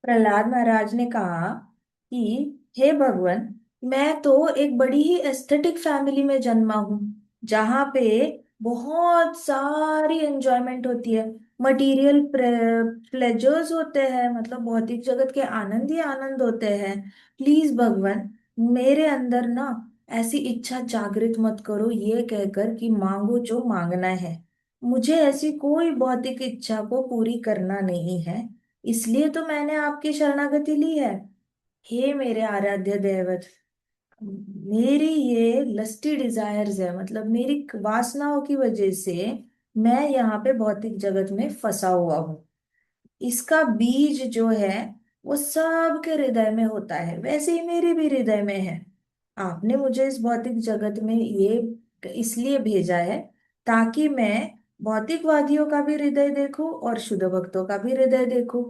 प्रहलाद महाराज ने कहा कि हे भगवान, मैं तो एक बड़ी ही एस्थेटिक फैमिली में जन्मा हूँ, जहाँ पे बहुत सारी एंजॉयमेंट होती है। मटेरियल प्लेजर्स होते हैं, मतलब भौतिक जगत के आनंद ही आनंद होते हैं। प्लीज भगवान, मेरे अंदर ना ऐसी इच्छा जागृत मत करो ये कहकर कि मांगो जो मांगना है। मुझे ऐसी कोई भौतिक इच्छा को पूरी करना नहीं है, इसलिए तो मैंने आपकी शरणागति ली है। हे मेरे आराध्य दैवत, मेरी ये लस्टी डिजायर्स है, मतलब मेरी वासनाओं की वजह से मैं यहाँ पे भौतिक जगत में फंसा हुआ हूँ। इसका बीज जो है वो सबके हृदय में होता है, वैसे ही मेरे भी हृदय में है। आपने मुझे इस भौतिक जगत में ये इसलिए भेजा है ताकि मैं भौतिकवादियों का भी हृदय देखूं और शुद्ध भक्तों का भी हृदय देखूं।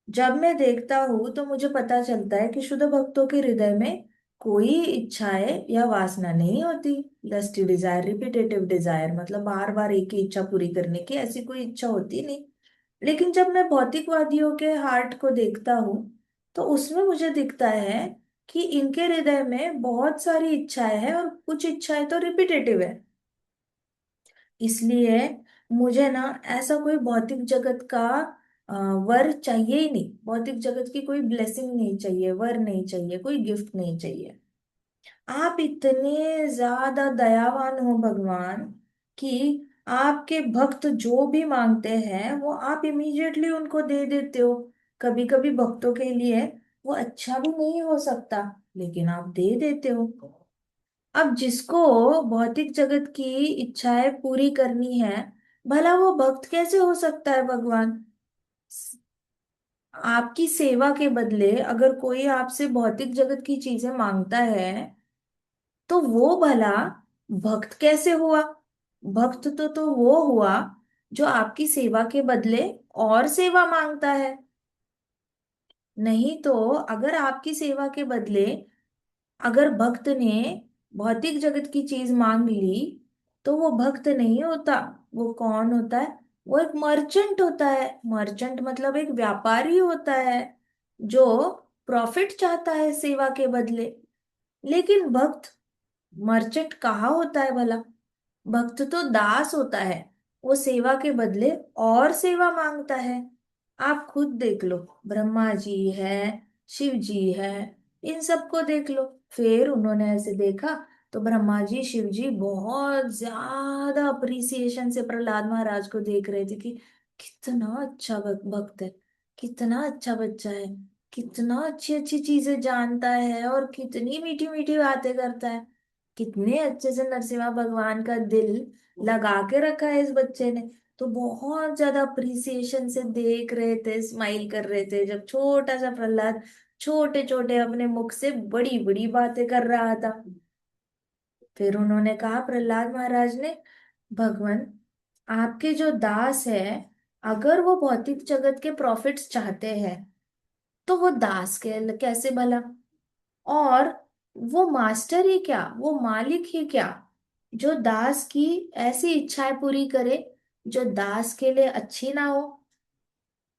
जब मैं देखता हूँ तो मुझे पता चलता है कि शुद्ध भक्तों के हृदय में कोई इच्छाएं या वासना नहीं होती। लस्टी डिजायर, रिपीटेटिव डिजायर, मतलब बार बार एक ही इच्छा पूरी करने की ऐसी कोई इच्छा होती नहीं। लेकिन जब मैं भौतिकवादियों के हार्ट को देखता हूँ तो उसमें मुझे दिखता है कि इनके हृदय में बहुत सारी इच्छाएं हैं और कुछ इच्छाएं तो रिपीटेटिव है। इसलिए मुझे ना ऐसा कोई भौतिक जगत का वर चाहिए ही नहीं, भौतिक जगत की कोई ब्लेसिंग नहीं चाहिए, वर नहीं चाहिए, कोई गिफ्ट नहीं चाहिए। आप इतने ज्यादा दयावान हो भगवान कि आपके भक्त जो भी मांगते हैं वो आप इमीडिएटली उनको दे देते हो। कभी कभी भक्तों के लिए वो अच्छा भी नहीं हो सकता, लेकिन आप दे देते हो। अब जिसको भौतिक जगत की इच्छाएं पूरी करनी है, भला वो भक्त कैसे हो सकता है भगवान? आपकी सेवा के बदले अगर कोई आपसे भौतिक जगत की चीजें मांगता है तो वो भला भक्त कैसे हुआ? भक्त तो वो हुआ जो आपकी सेवा के बदले और सेवा मांगता है। नहीं तो अगर आपकी सेवा के बदले अगर भक्त ने भौतिक जगत की चीज मांग ली तो वो भक्त नहीं होता। वो कौन होता है? वो एक मर्चेंट होता है। मर्चेंट मतलब एक व्यापारी होता है जो प्रॉफिट चाहता है सेवा के बदले। लेकिन भक्त, मर्चेंट कहाँ होता है भला? भक्त तो दास होता है, वो सेवा के बदले और सेवा मांगता है। आप खुद देख लो, ब्रह्मा जी है, शिव जी है, इन सबको देख लो। फिर उन्होंने ऐसे देखा तो ब्रह्मा जी शिव जी बहुत ज्यादा अप्रिसिएशन से प्रहलाद महाराज को देख रहे थे कि कितना अच्छा भक्त है, कितना अच्छा बच्चा है, कितना अच्छी अच्छी चीजें जानता है और कितनी मीठी मीठी बातें करता है। कितने अच्छे से नरसिम्हा भगवान का दिल लगा के रखा है इस बच्चे ने। तो बहुत ज्यादा अप्रिसिएशन से देख रहे थे, स्माइल कर रहे थे जब छोटा सा प्रहलाद छोटे छोटे अपने मुख से बड़ी बड़ी बातें कर रहा था। फिर उन्होंने कहा प्रहलाद महाराज ने, भगवान, आपके जो दास है, अगर वो भौतिक जगत के प्रॉफिट्स चाहते हैं तो वो दास के कैसे भला? और वो मास्टर ही क्या, वो मालिक ही क्या जो दास की ऐसी इच्छाएं पूरी करे जो दास के लिए अच्छी ना हो?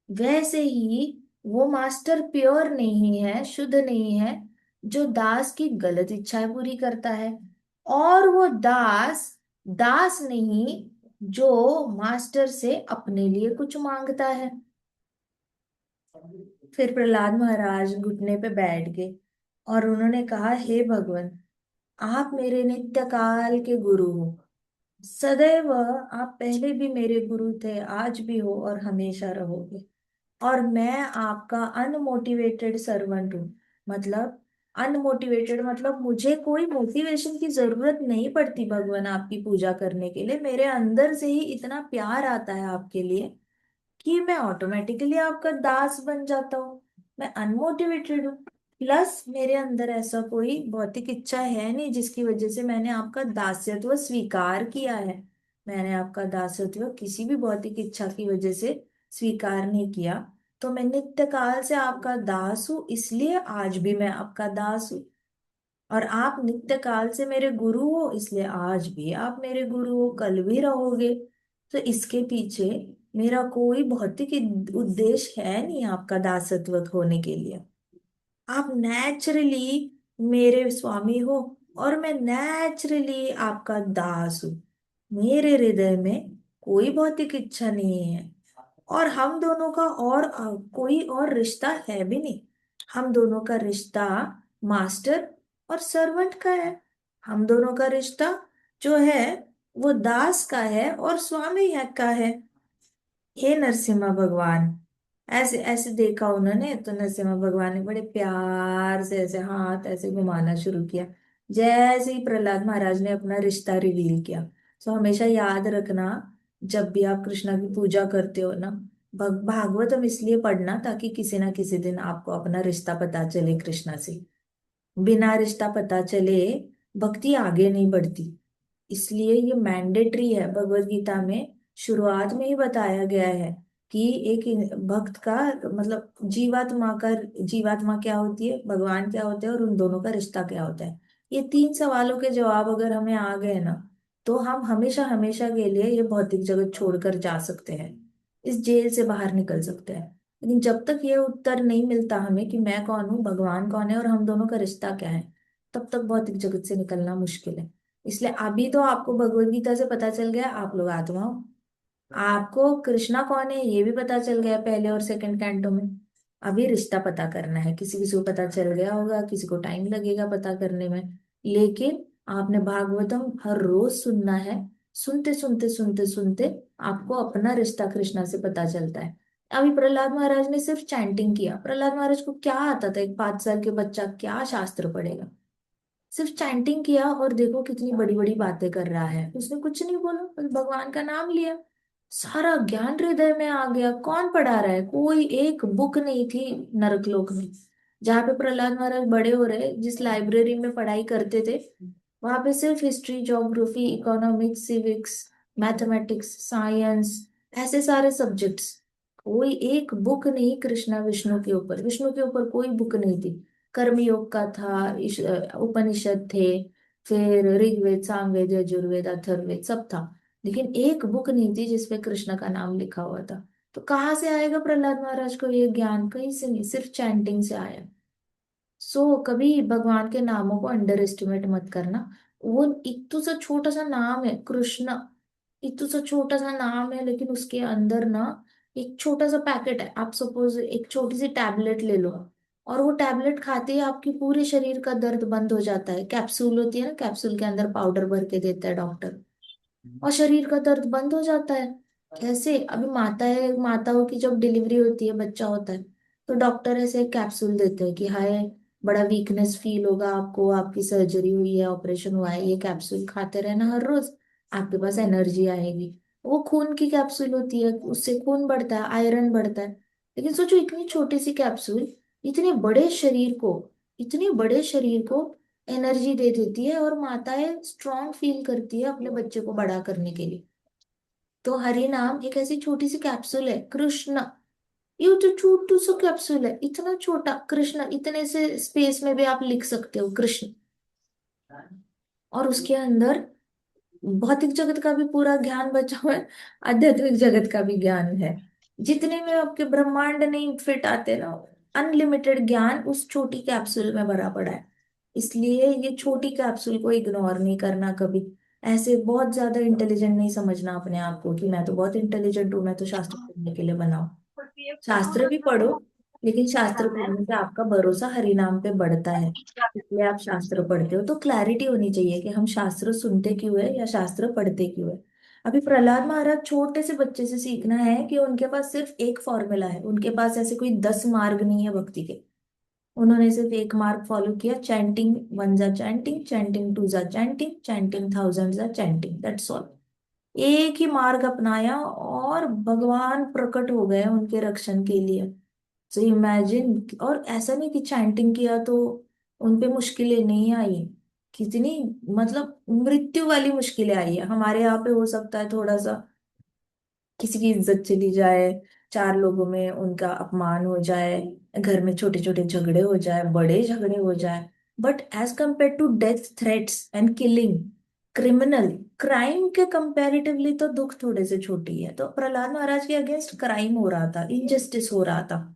वैसे ही वो मास्टर प्योर नहीं है, शुद्ध नहीं है, जो दास की गलत इच्छाएं पूरी करता है। और वो दास दास नहीं जो मास्टर से अपने लिए कुछ मांगता है। फिर प्रहलाद महाराज घुटने पे बैठ गए और उन्होंने कहा, हे भगवान, आप मेरे नित्य काल के गुरु हो। सदैव आप पहले भी मेरे गुरु थे, आज भी हो और हमेशा रहोगे। और मैं आपका अनमोटिवेटेड सर्वेंट हूँ। मतलब अनमोटिवेटेड मतलब मुझे कोई मोटिवेशन की जरूरत नहीं पड़ती भगवान आपकी पूजा करने के लिए। मेरे अंदर से ही इतना प्यार आता है आपके लिए कि मैं ऑटोमेटिकली आपका दास बन जाता हूँ। मैं अनमोटिवेटेड हूँ, प्लस मेरे अंदर ऐसा कोई भौतिक इच्छा है नहीं जिसकी वजह से मैंने आपका दास्यत्व स्वीकार किया है। मैंने आपका दास्यत्व किसी भी भौतिक इच्छा की वजह से स्वीकार नहीं किया। तो मैं नित्य काल से आपका दास हूँ, इसलिए आज भी मैं आपका दास हूँ। और आप नित्य काल से मेरे गुरु हो, इसलिए आज भी आप मेरे गुरु हो, कल भी रहोगे। तो इसके पीछे मेरा कोई भौतिक उद्देश्य है नहीं आपका दासत्व होने के लिए। आप नेचुरली मेरे स्वामी हो और मैं नेचुरली आपका दास हूँ। मेरे हृदय में कोई भौतिक इच्छा नहीं है। और हम दोनों का और कोई और रिश्ता है भी नहीं। हम दोनों का रिश्ता मास्टर और सर्वेंट का है। हम दोनों का रिश्ता जो है वो दास का है और स्वामी है का है। हे नरसिम्हा भगवान, ऐसे ऐसे देखा उन्होंने तो नरसिम्हा भगवान ने बड़े प्यार से ऐसे हाथ ऐसे घुमाना शुरू किया, जैसे ही प्रहलाद महाराज ने अपना रिश्ता रिवील किया। तो हमेशा याद रखना, जब भी आप कृष्णा की पूजा करते हो ना, भागवतम इसलिए पढ़ना ताकि किसी ना किसी दिन आपको अपना रिश्ता पता चले कृष्णा से। बिना रिश्ता पता चले भक्ति आगे नहीं बढ़ती। इसलिए ये मैंडेटरी है, भगवत गीता में शुरुआत में ही बताया गया है कि एक भक्त का मतलब जीवात्मा क्या होती है, भगवान क्या होते हैं और उन दोनों का रिश्ता क्या होता है। ये तीन सवालों के जवाब अगर हमें आ गए ना, तो हम हमेशा हमेशा के लिए ये भौतिक जगत छोड़कर जा सकते हैं, इस जेल से बाहर निकल सकते हैं। लेकिन जब तक ये उत्तर नहीं मिलता हमें कि मैं कौन हूँ, भगवान कौन है और हम दोनों का रिश्ता क्या है, तब तक भौतिक जगत से निकलना मुश्किल है। इसलिए अभी तो आपको भगवत गीता से पता चल गया आप लोग आत्मा हो। आपको कृष्णा कौन है ये भी पता चल गया पहले और सेकंड कैंटो में। अभी रिश्ता पता करना है, किसी किसी को पता चल गया होगा, किसी को टाइम लगेगा पता करने में। लेकिन आपने भागवतम हर रोज सुनना है। सुनते सुनते सुनते सुनते आपको अपना रिश्ता कृष्णा से पता चलता है। अभी प्रहलाद महाराज ने सिर्फ चैंटिंग किया। प्रहलाद महाराज को क्या आता था, एक 5 साल के बच्चा क्या शास्त्र पढ़ेगा। सिर्फ चैंटिंग किया और देखो कितनी बड़ी बड़ी बातें कर रहा है। उसने कुछ नहीं बोला, बस भगवान का नाम लिया, सारा ज्ञान हृदय में आ गया। कौन पढ़ा रहा है, कोई एक बुक नहीं थी नरकलोक में जहाँ पे प्रहलाद महाराज बड़े हो रहे। जिस लाइब्रेरी में पढ़ाई करते थे वहां पे सिर्फ history, geography, economics, civics, mathematics, science, ऐसे सारे सब्जेक्ट्स। कोई एक बुक नहीं कृष्णा विष्णु के ऊपर, विष्णु के ऊपर कोई बुक नहीं थी। कर्मयोग का था, उपनिषद थे, फिर ऋग्वेद, सामवेद, यजुर्वेद, अथर्ववेद सब था। लेकिन एक बुक नहीं थी जिसपे कृष्ण का नाम लिखा हुआ था। तो कहाँ से आएगा प्रहलाद महाराज को ये ज्ञान, कहीं से नहीं, सिर्फ चैंटिंग से आया। कभी भगवान के नामों को अंडर एस्टिमेट मत करना। वो इतू सा छोटा सा नाम है कृष्ण, इतू सा छोटा सा नाम है, लेकिन उसके अंदर ना एक छोटा सा पैकेट है। आप सपोज एक छोटी सी टैबलेट ले लो और वो टैबलेट खाते ही आपकी पूरे शरीर का दर्द बंद हो जाता है। कैप्सूल होती है ना, कैप्सूल के अंदर पाउडर भर के देता है डॉक्टर, और शरीर का दर्द बंद हो जाता है। कैसे, अभी माताओं की जब डिलीवरी होती है, बच्चा होता है, तो डॉक्टर ऐसे कैप्सूल देते हैं कि हाय बड़ा वीकनेस फील होगा आपको, आपकी सर्जरी हुई है, ऑपरेशन हुआ है, ये कैप्सूल खाते रहना हर रोज, आपके पास एनर्जी आएगी। वो खून की कैप्सूल होती है, उससे खून बढ़ता है, आयरन बढ़ता है। लेकिन सोचो इतनी छोटी सी कैप्सूल इतने बड़े शरीर को, इतने बड़े शरीर को एनर्जी दे देती है, और माताएं स्ट्रांग फील करती है अपने बच्चे को बड़ा करने के लिए। तो हरि नाम एक ऐसी छोटी सी कैप्सूल है कृष्ण। ये तो छोटू सा कैप्सूल है, इतना छोटा कृष्ण, इतने से स्पेस में भी आप लिख सकते हो कृष्ण। और उसके अंदर भौतिक जगत का भी पूरा ज्ञान बचा हुआ है, आध्यात्मिक जगत का भी ज्ञान है। जितने में आपके ब्रह्मांड नहीं फिट आते ना, अनलिमिटेड ज्ञान उस छोटी कैप्सूल में भरा पड़ा है। इसलिए ये छोटी कैप्सूल को इग्नोर नहीं करना कभी। ऐसे बहुत ज्यादा इंटेलिजेंट नहीं समझना अपने आप को कि मैं तो बहुत इंटेलिजेंट हूँ, मैं तो शास्त्र पढ़ने के लिए बना हूँ। शास्त्र भी पढ़ो, लेकिन शास्त्र पढ़ने से आपका भरोसा हरि नाम पे बढ़ता है। इसलिए आप शास्त्र पढ़ते हो तो क्लैरिटी होनी चाहिए कि हम शास्त्र सुनते क्यों है या शास्त्र पढ़ते क्यों है। अभी प्रहलाद महाराज छोटे से बच्चे से सीखना है कि उनके पास सिर्फ एक फॉर्मूला है, उनके पास ऐसे कोई 10 मार्ग नहीं है भक्ति के। उन्होंने सिर्फ एक मार्ग फॉलो किया, चैंटिंग, वन जा चैंटिंग, चैंटिंग टू जा चैंटिंग, चैंटिंग थाउजेंड जा चैंटिंग, दैट्स ऑल। एक ही मार्ग अपनाया और भगवान प्रकट हो गए उनके रक्षण के लिए। सो इमेजिन, और ऐसा नहीं कि चैंटिंग किया तो उनपे मुश्किलें नहीं आई। कितनी मतलब मृत्यु वाली मुश्किलें आई है। हमारे यहाँ पे हो सकता है थोड़ा सा किसी की इज्जत चली जाए, 4 लोगों में उनका अपमान हो जाए, घर में छोटे छोटे झगड़े हो जाए, बड़े झगड़े हो जाए, but as compare to death threats and killing, criminal, crime के कंपैरेटिवली तो दुख थोड़े से छोटी है। तो प्रहलाद महाराज के अगेंस्ट क्राइम हो रहा था, इनजस्टिस हो रहा था,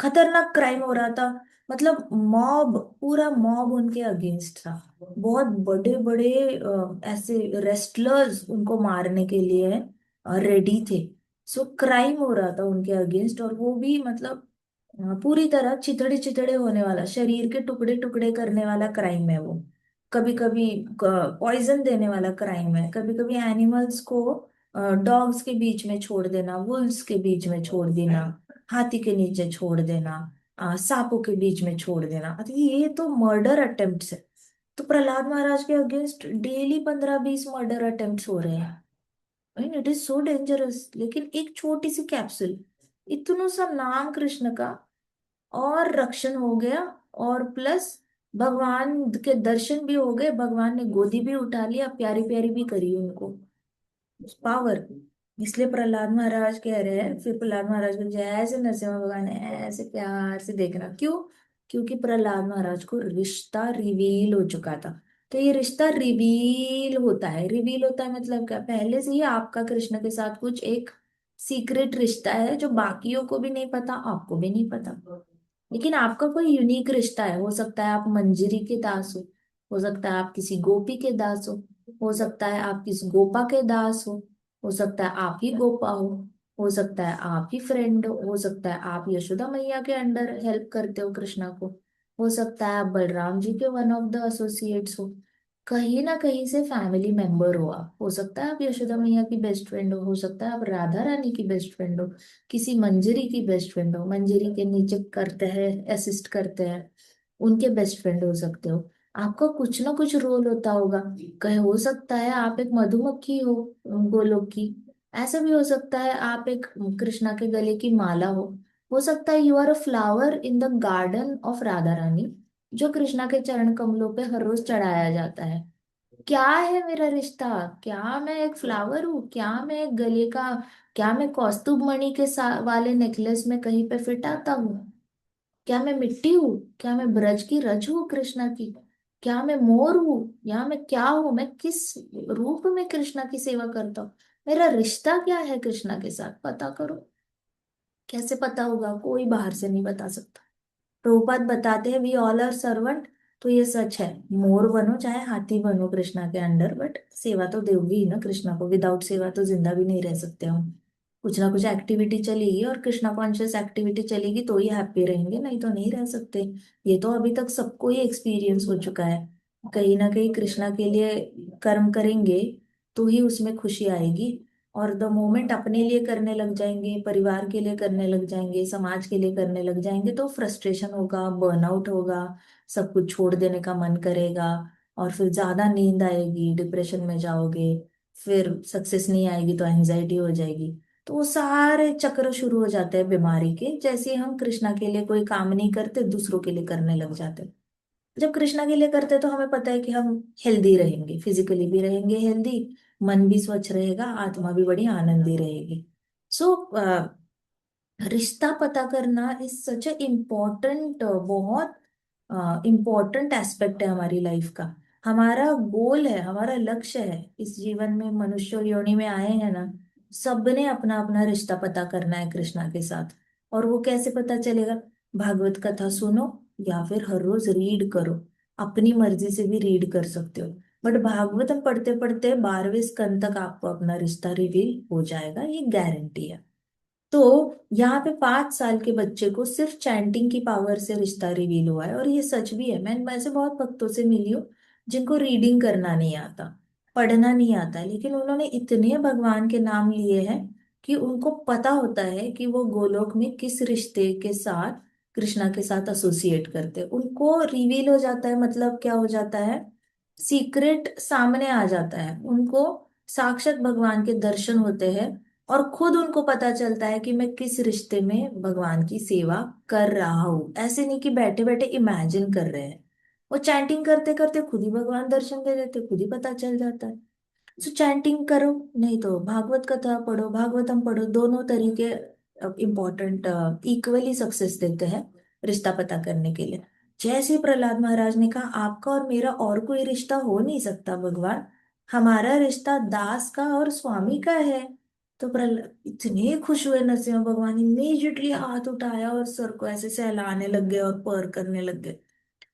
खतरनाक क्राइम हो रहा था। मतलब मॉब, पूरा मॉब उनके अगेंस्ट था। बहुत बड़े बड़े ऐसे रेस्टलर्स उनको मारने के लिए रेडी थे। सो क्राइम हो रहा था उनके अगेंस्ट, और वो भी मतलब पूरी तरह चिथड़े चिथड़े होने वाला, शरीर के टुकड़े टुकड़े करने वाला क्राइम है वो। कभी कभी पॉइजन देने वाला क्राइम है, कभी कभी एनिमल्स को डॉग्स के बीच में छोड़ देना, वुल्व्स के बीच में छोड़ देना, हाथी के नीचे छोड़ देना, सांपों के बीच में छोड़ देना। तो ये तो मर्डर अटेम्प्ट्स है। तो प्रहलाद महाराज के अगेंस्ट डेली 15-20 मर्डर अटेम्प्ट्स हो रहे हैं। It is so dangerous. लेकिन एक छोटी सी कैप्सूल, इतनों सा नाम कृष्ण का, और रक्षण हो गया, और प्लस भगवान के दर्शन भी हो गए, भगवान ने गोदी भी उठा लिया, प्यारी प्यारी भी करी उनको, पावर। इसलिए प्रहलाद महाराज कह रहे हैं, फिर प्रहलाद महाराज को जैसे नरसिम्हा भगवान है ऐसे प्यार से देखना। क्यों? क्योंकि प्रहलाद महाराज को रिश्ता रिवील हो चुका था। तो ये रिश्ता रिवील होता है, रिवील होता है मतलब क्या, पहले से ही आपका कृष्ण के साथ कुछ एक सीक्रेट रिश्ता है जो बाकियों को भी नहीं पता, आपको भी नहीं पता। लेकिन आपका कोई यूनिक रिश्ता है। हो सकता है आप मंजरी के दास हो सकता है आप किसी गोपी के दास हो सकता है आप किसी गोपा के दास हो सकता है आप ही गोपा हो सकता है आप ही फ्रेंड हो सकता है आप यशोदा मैया के अंडर हेल्प करते हो कृष्णा को, हो सकता है आप बलराम जी के वन ऑफ द एसोसिएट्स हो, कहीं ना कहीं से फैमिली मेंबर हो आप। हो सकता है आप यशोदा मैया की बेस्ट फ्रेंड हो सकता है आप राधा रानी की बेस्ट फ्रेंड हो, किसी मंजरी की बेस्ट फ्रेंड हो, मंजरी के नीचे करते हैं, असिस्ट करते हैं, उनके बेस्ट फ्रेंड हो सकते हो। आपका कुछ ना कुछ रोल होता होगा। कहीं हो सकता है आप एक मधुमक्खी हो गोलोक की, ऐसा भी हो सकता है आप एक कृष्णा के गले की माला हो सकता है you are a flower in the garden of Radha Rani, जो कृष्णा के चरण कमलों पे हर रोज चढ़ाया जाता है। क्या है मेरा रिश्ता? क्या मैं एक फ्लावर हूँ? क्या मैं एक गले का, क्या मैं कौस्तुभ मणि के वाले नेकलेस में कहीं पे फिट आता हूँ? क्या मैं मिट्टी हूँ? क्या मैं ब्रज की रज हूँ कृष्णा की? क्या मैं मोर हूँ? या मैं क्या हूँ? मैं किस रूप में कृष्णा की सेवा करता हूँ? मेरा रिश्ता क्या है कृष्णा के साथ, पता करो। कैसे पता होगा? कोई बाहर से नहीं बता सकता। प्रभुपाद बताते हैं वी ऑल आर सर्वेंट। तो ये सच है, मोर बनो चाहे हाथी बनो कृष्णा के अंडर, बट सेवा तो दोगे ही ना कृष्णा को। विदाउट सेवा तो जिंदा भी नहीं रह सकते हम। कुछ ना कुछ एक्टिविटी चलेगी, और कृष्णा कॉन्शियस एक्टिविटी चलेगी तो ही हैप्पी रहेंगे, नहीं तो नहीं रह सकते। ये तो अभी तक सबको ही एक्सपीरियंस हो चुका है। कहीं ना कहीं कृष्णा के लिए कर्म करेंगे तो ही उसमें खुशी आएगी। और द मोमेंट अपने लिए करने लग जाएंगे, परिवार के लिए करने लग जाएंगे, समाज के लिए करने लग जाएंगे, तो फ्रस्ट्रेशन होगा, बर्नआउट होगा, सब कुछ छोड़ देने का मन करेगा, और फिर ज्यादा नींद आएगी, डिप्रेशन में जाओगे, फिर सक्सेस नहीं आएगी तो एंजाइटी हो जाएगी। तो वो सारे चक्र शुरू हो जाते हैं बीमारी के, जैसे हम कृष्णा के लिए कोई काम नहीं करते, दूसरों के लिए करने लग जाते हैं। जब कृष्णा के लिए करते हैं तो हमें पता है कि हम हेल्दी रहेंगे, फिजिकली भी रहेंगे हेल्दी, मन भी स्वच्छ रहेगा, आत्मा भी बड़ी आनंदी रहेगी। सो रिश्ता पता करना इज सच ए इम्पोर्टेंट, बहुत इम्पोर्टेंट एस्पेक्ट है हमारी लाइफ का। हमारा गोल है, हमारा लक्ष्य है इस जीवन में, मनुष्य योनि में आए हैं ना, सबने अपना अपना रिश्ता पता करना है कृष्णा के साथ। और वो कैसे पता चलेगा? भागवत कथा सुनो, या फिर हर रोज रीड करो। अपनी मर्जी से भी रीड कर सकते हो, बट भागवतम पढ़ते पढ़ते 12वें स्कंद तक आपको अपना रिश्ता रिवील हो जाएगा, ये गारंटी है। तो यहाँ पे 5 साल के बच्चे को सिर्फ चैंटिंग की पावर से रिश्ता रिवील हुआ है, और ये सच भी है। मैं ऐसे बहुत भक्तों से मिली हूँ जिनको रीडिंग करना नहीं आता, पढ़ना नहीं आता है, लेकिन उन्होंने इतने भगवान के नाम लिए हैं कि उनको पता होता है कि वो गोलोक में किस रिश्ते के साथ कृष्णा के साथ एसोसिएट करते हैं। उनको रिवील हो जाता है, मतलब क्या हो जाता है, सीक्रेट सामने आ जाता है उनको, साक्षात भगवान के दर्शन होते हैं, और खुद उनको पता चलता है कि मैं किस रिश्ते में भगवान की सेवा कर रहा हूँ। ऐसे नहीं कि बैठे बैठे इमेजिन कर रहे हैं, वो चैंटिंग करते करते खुद ही भगवान दर्शन दे देते, खुद ही पता चल जाता है। सो चैंटिंग करो, नहीं तो भागवत कथा पढ़ो, भागवतम पढ़ो, दोनों तरीके इम्पोर्टेंट, इक्वली सक्सेस देते हैं रिश्ता पता करने के लिए। जैसे प्रहलाद महाराज ने कहा आपका और मेरा और कोई रिश्ता हो नहीं सकता भगवान, हमारा रिश्ता दास का और स्वामी का है। तो प्रहलाद इतने खुश हुए, नरसिंह भगवान इमीडिएटली हाथ उठाया और सर को ऐसे सहलाने लग गए और पर करने लग गए।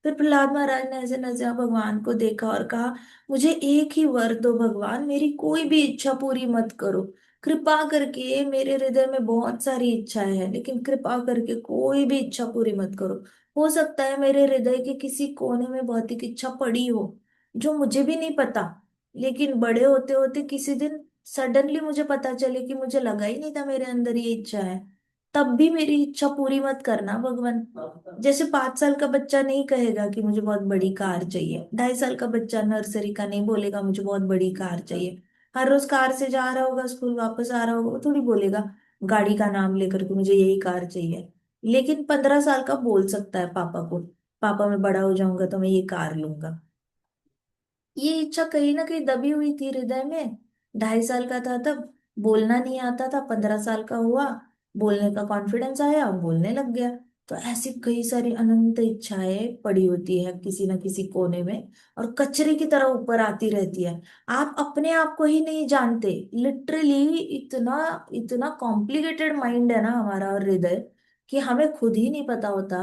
फिर प्रहलाद महाराज ने ऐसे नरसिंह भगवान को देखा और कहा, मुझे एक ही वर दो भगवान, मेरी कोई भी इच्छा पूरी मत करो। कृपा करके, मेरे हृदय में बहुत सारी इच्छाएं हैं, लेकिन कृपा करके कोई भी इच्छा पूरी मत करो। हो सकता है मेरे हृदय के किसी कोने में भौतिक इच्छा पड़ी हो, जो मुझे भी नहीं पता, लेकिन बड़े होते होते किसी दिन सडनली मुझे पता चले कि मुझे लगा ही नहीं था मेरे अंदर ये इच्छा है। तब भी मेरी इच्छा पूरी मत करना भगवान। जैसे 5 साल का बच्चा नहीं कहेगा कि मुझे बहुत बड़ी कार चाहिए, 2.5 साल का बच्चा नर्सरी का नहीं बोलेगा मुझे बहुत बड़ी कार चाहिए। हर रोज कार से जा रहा होगा, स्कूल वापस आ रहा होगा, वो थोड़ी बोलेगा गाड़ी का नाम लेकर के मुझे यही कार चाहिए। लेकिन 15 साल का बोल सकता है पापा को, पापा मैं बड़ा हो जाऊंगा तो मैं ये कार लूंगा। ये इच्छा कहीं ना कहीं दबी हुई थी हृदय में। 2.5 साल का था तब, बोलना नहीं आता था, 15 साल का हुआ, बोलने का कॉन्फिडेंस आया, बोलने लग गया। तो ऐसी कई सारी अनंत इच्छाएं पड़ी होती है किसी ना किसी कोने में, और कचरे की तरह ऊपर आती रहती है। आप अपने आप को ही नहीं जानते, लिटरली इतना इतना कॉम्प्लिकेटेड माइंड है ना हमारा और हृदय, कि हमें खुद ही नहीं पता होता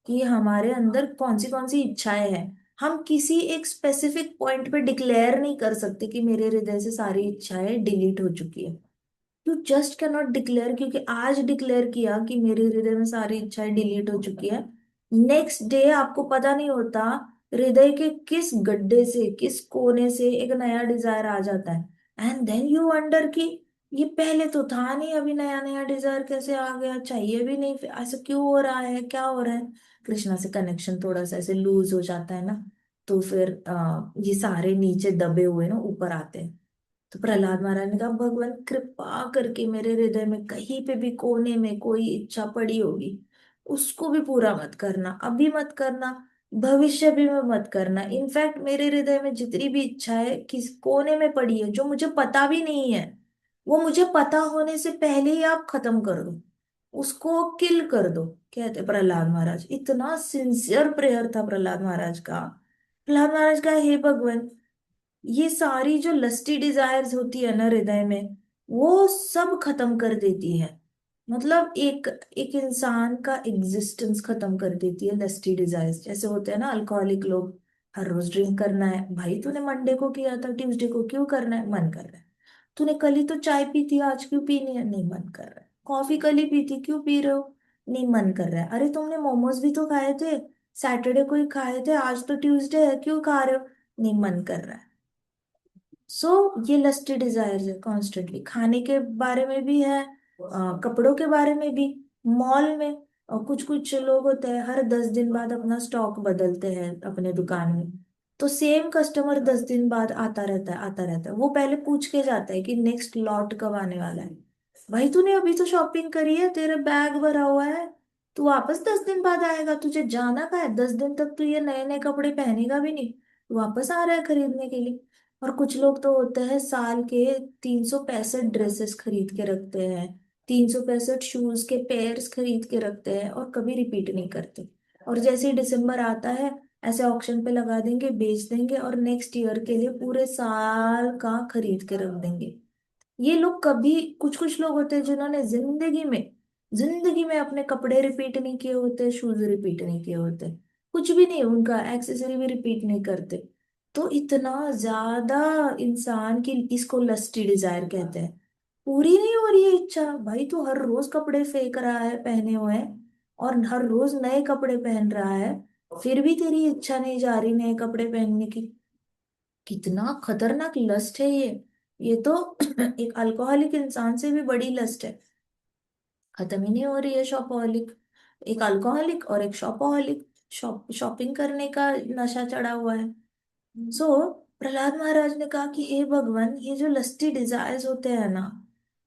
कि हमारे अंदर कौन सी इच्छाएं हैं। हम किसी एक स्पेसिफिक पॉइंट पे डिक्लेयर नहीं कर सकते कि मेरे हृदय से सारी इच्छाएं डिलीट हो चुकी है। You just can not declare, क्योंकि आज डिक्लेयर किया कि मेरे हृदय में सारी इच्छाएं डिलीट हो चुकी है, नेक्स्ट डे आपको पता नहीं होता हृदय के किस गड्ढे से, किस कोने से एक नया डिजायर आ जाता है। एंड देन यू वंडर कि ये पहले तो था नहीं, अभी नया नया डिजायर कैसे आ गया, चाहिए भी नहीं, फिर ऐसा क्यों हो रहा है, क्या हो रहा है। कृष्णा से कनेक्शन थोड़ा सा ऐसे लूज हो जाता है ना, तो फिर ये सारे नीचे दबे हुए ना ऊपर आते हैं। तो प्रहलाद महाराज ने कहा, भगवान कृपा करके मेरे हृदय में कहीं पे भी कोने में कोई इच्छा पड़ी होगी, उसको भी पूरा मत करना, अभी मत करना, भविष्य भी में मत करना। इनफैक्ट मेरे हृदय में जितनी भी इच्छा है किस कोने में पड़ी है जो मुझे पता भी नहीं है, वो मुझे पता होने से पहले ही आप खत्म कर दो, उसको किल कर दो। कहते प्रहलाद महाराज, इतना सिंसियर प्रेयर था प्रहलाद महाराज का। प्रहलाद महाराज का, हे भगवान, ये सारी जो लस्टी डिजायर्स होती है ना हृदय में, वो सब खत्म कर देती है। मतलब एक एक इंसान का एग्जिस्टेंस खत्म कर देती है लस्टी डिजायर्स। जैसे होते हैं ना अल्कोहलिक लोग, हर रोज ड्रिंक करना है, भाई तूने मंडे को किया था, ट्यूसडे को क्यों करना है, मन कर रहा है। तूने कल ही तो चाय पी थी, आज क्यों पीनी है, नहीं मन कर रहा है। कॉफी कल ही पी थी, क्यों पी रहे हो, नहीं मन कर रहा है। अरे तुमने मोमोज भी तो खाए थे, सैटरडे को ही खाए थे, आज तो ट्यूसडे है, क्यों खा रहे हो, नहीं मन कर रहा है। सो ये लस्टी डिजायर्स है कॉन्स्टेंटली, खाने के बारे में भी है, कपड़ों के बारे में भी, मॉल में। और कुछ कुछ लोग होते हैं हर 10 दिन बाद अपना स्टॉक बदलते हैं अपने दुकान में। तो सेम कस्टमर 10 दिन बाद आता रहता है, आता रहता है, वो पहले पूछ के जाता है कि नेक्स्ट लॉट कब आने वाला है। भाई तूने अभी तो शॉपिंग करी है, तेरा बैग भरा हुआ है, तू वापस 10 दिन बाद आएगा, तुझे जाना कहाँ है, 10 दिन तक तू ये नए नए कपड़े पहनेगा भी नहीं, तू वापस आ रहा है खरीदने के लिए। और कुछ लोग तो होते हैं साल के 365 ड्रेसेस खरीद के रखते हैं, 365 शूज के पेयर्स खरीद के रखते हैं और कभी रिपीट नहीं करते। और जैसे ही दिसंबर आता है, ऐसे ऑक्शन पे लगा देंगे, बेच देंगे, और नेक्स्ट ईयर के लिए पूरे साल का खरीद के रख देंगे। ये लोग कभी, कुछ कुछ लोग होते हैं जिन्होंने जिंदगी में अपने कपड़े रिपीट नहीं किए होते, शूज रिपीट नहीं किए होते, कुछ भी नहीं, उनका एक्सेसरी भी रिपीट नहीं करते। तो इतना ज्यादा इंसान की, इसको लस्टी डिजायर कहते हैं, पूरी नहीं हो रही है इच्छा। भाई तू हर रोज कपड़े फेंक रहा है पहने हुए, और हर रोज नए कपड़े पहन रहा है, फिर भी तेरी इच्छा नहीं जा रही नए कपड़े पहनने की। कितना खतरनाक लस्ट है ये तो एक अल्कोहलिक इंसान से भी बड़ी लस्ट है। खत्म ही नहीं हो रही है शॉपaholic, एक अल्कोहलिक और एक शॉपaholic, शॉपिंग करने का नशा चढ़ा हुआ है। सो प्रहलाद महाराज ने कहा कि हे भगवान, ये जो लस्टी डिजायर्स होते हैं ना,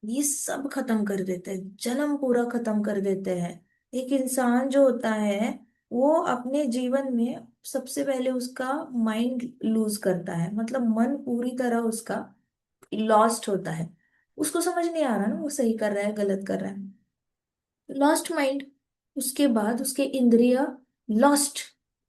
ये सब खत्म कर देते हैं, जन्म पूरा खत्म कर देते हैं। एक इंसान जो होता है, वो अपने जीवन में सबसे पहले उसका माइंड लूज करता है, मतलब मन पूरी तरह उसका लॉस्ट होता है। उसको समझ नहीं आ रहा ना वो सही कर रहा है गलत कर रहा है, लॉस्ट माइंड। उसके बाद उसके इंद्रिय लॉस्ट,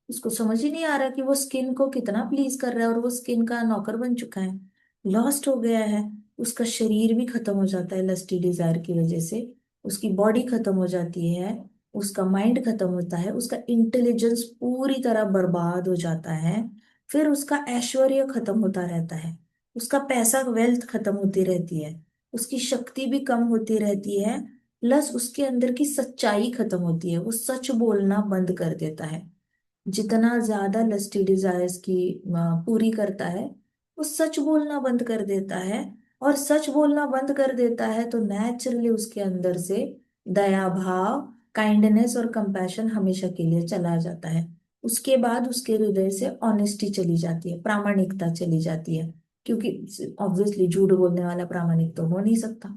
उसको समझ ही नहीं आ रहा कि वो स्किन को कितना प्लीज कर रहा है, और वो स्किन का नौकर बन चुका है। लॉस्ट हो गया है। उसका शरीर भी खत्म हो जाता है लस्टी डिजायर की वजह से। उसकी बॉडी खत्म हो जाती है। उसका माइंड खत्म होता है, उसका इंटेलिजेंस पूरी तरह बर्बाद हो जाता है। फिर उसका ऐश्वर्य खत्म होता रहता है। उसका पैसा वेल्थ खत्म होती रहती है। उसकी शक्ति भी कम होती रहती है। प्लस उसके अंदर की सच्चाई खत्म होती है, वो सच बोलना बंद कर देता है। जितना ज्यादा लस्टी डिजायर्स की पूरी करता है, वो सच बोलना बंद कर देता है। और सच बोलना बंद कर देता है तो नेचुरली उसके अंदर से दया भाव, काइंडनेस और कंपैशन हमेशा के लिए चला जाता है। उसके बाद उसके हृदय से ऑनेस्टी चली जाती है, प्रामाणिकता चली जाती है। क्योंकि ऑब्वियसली झूठ बोलने वाला प्रामाणिक तो हो नहीं सकता।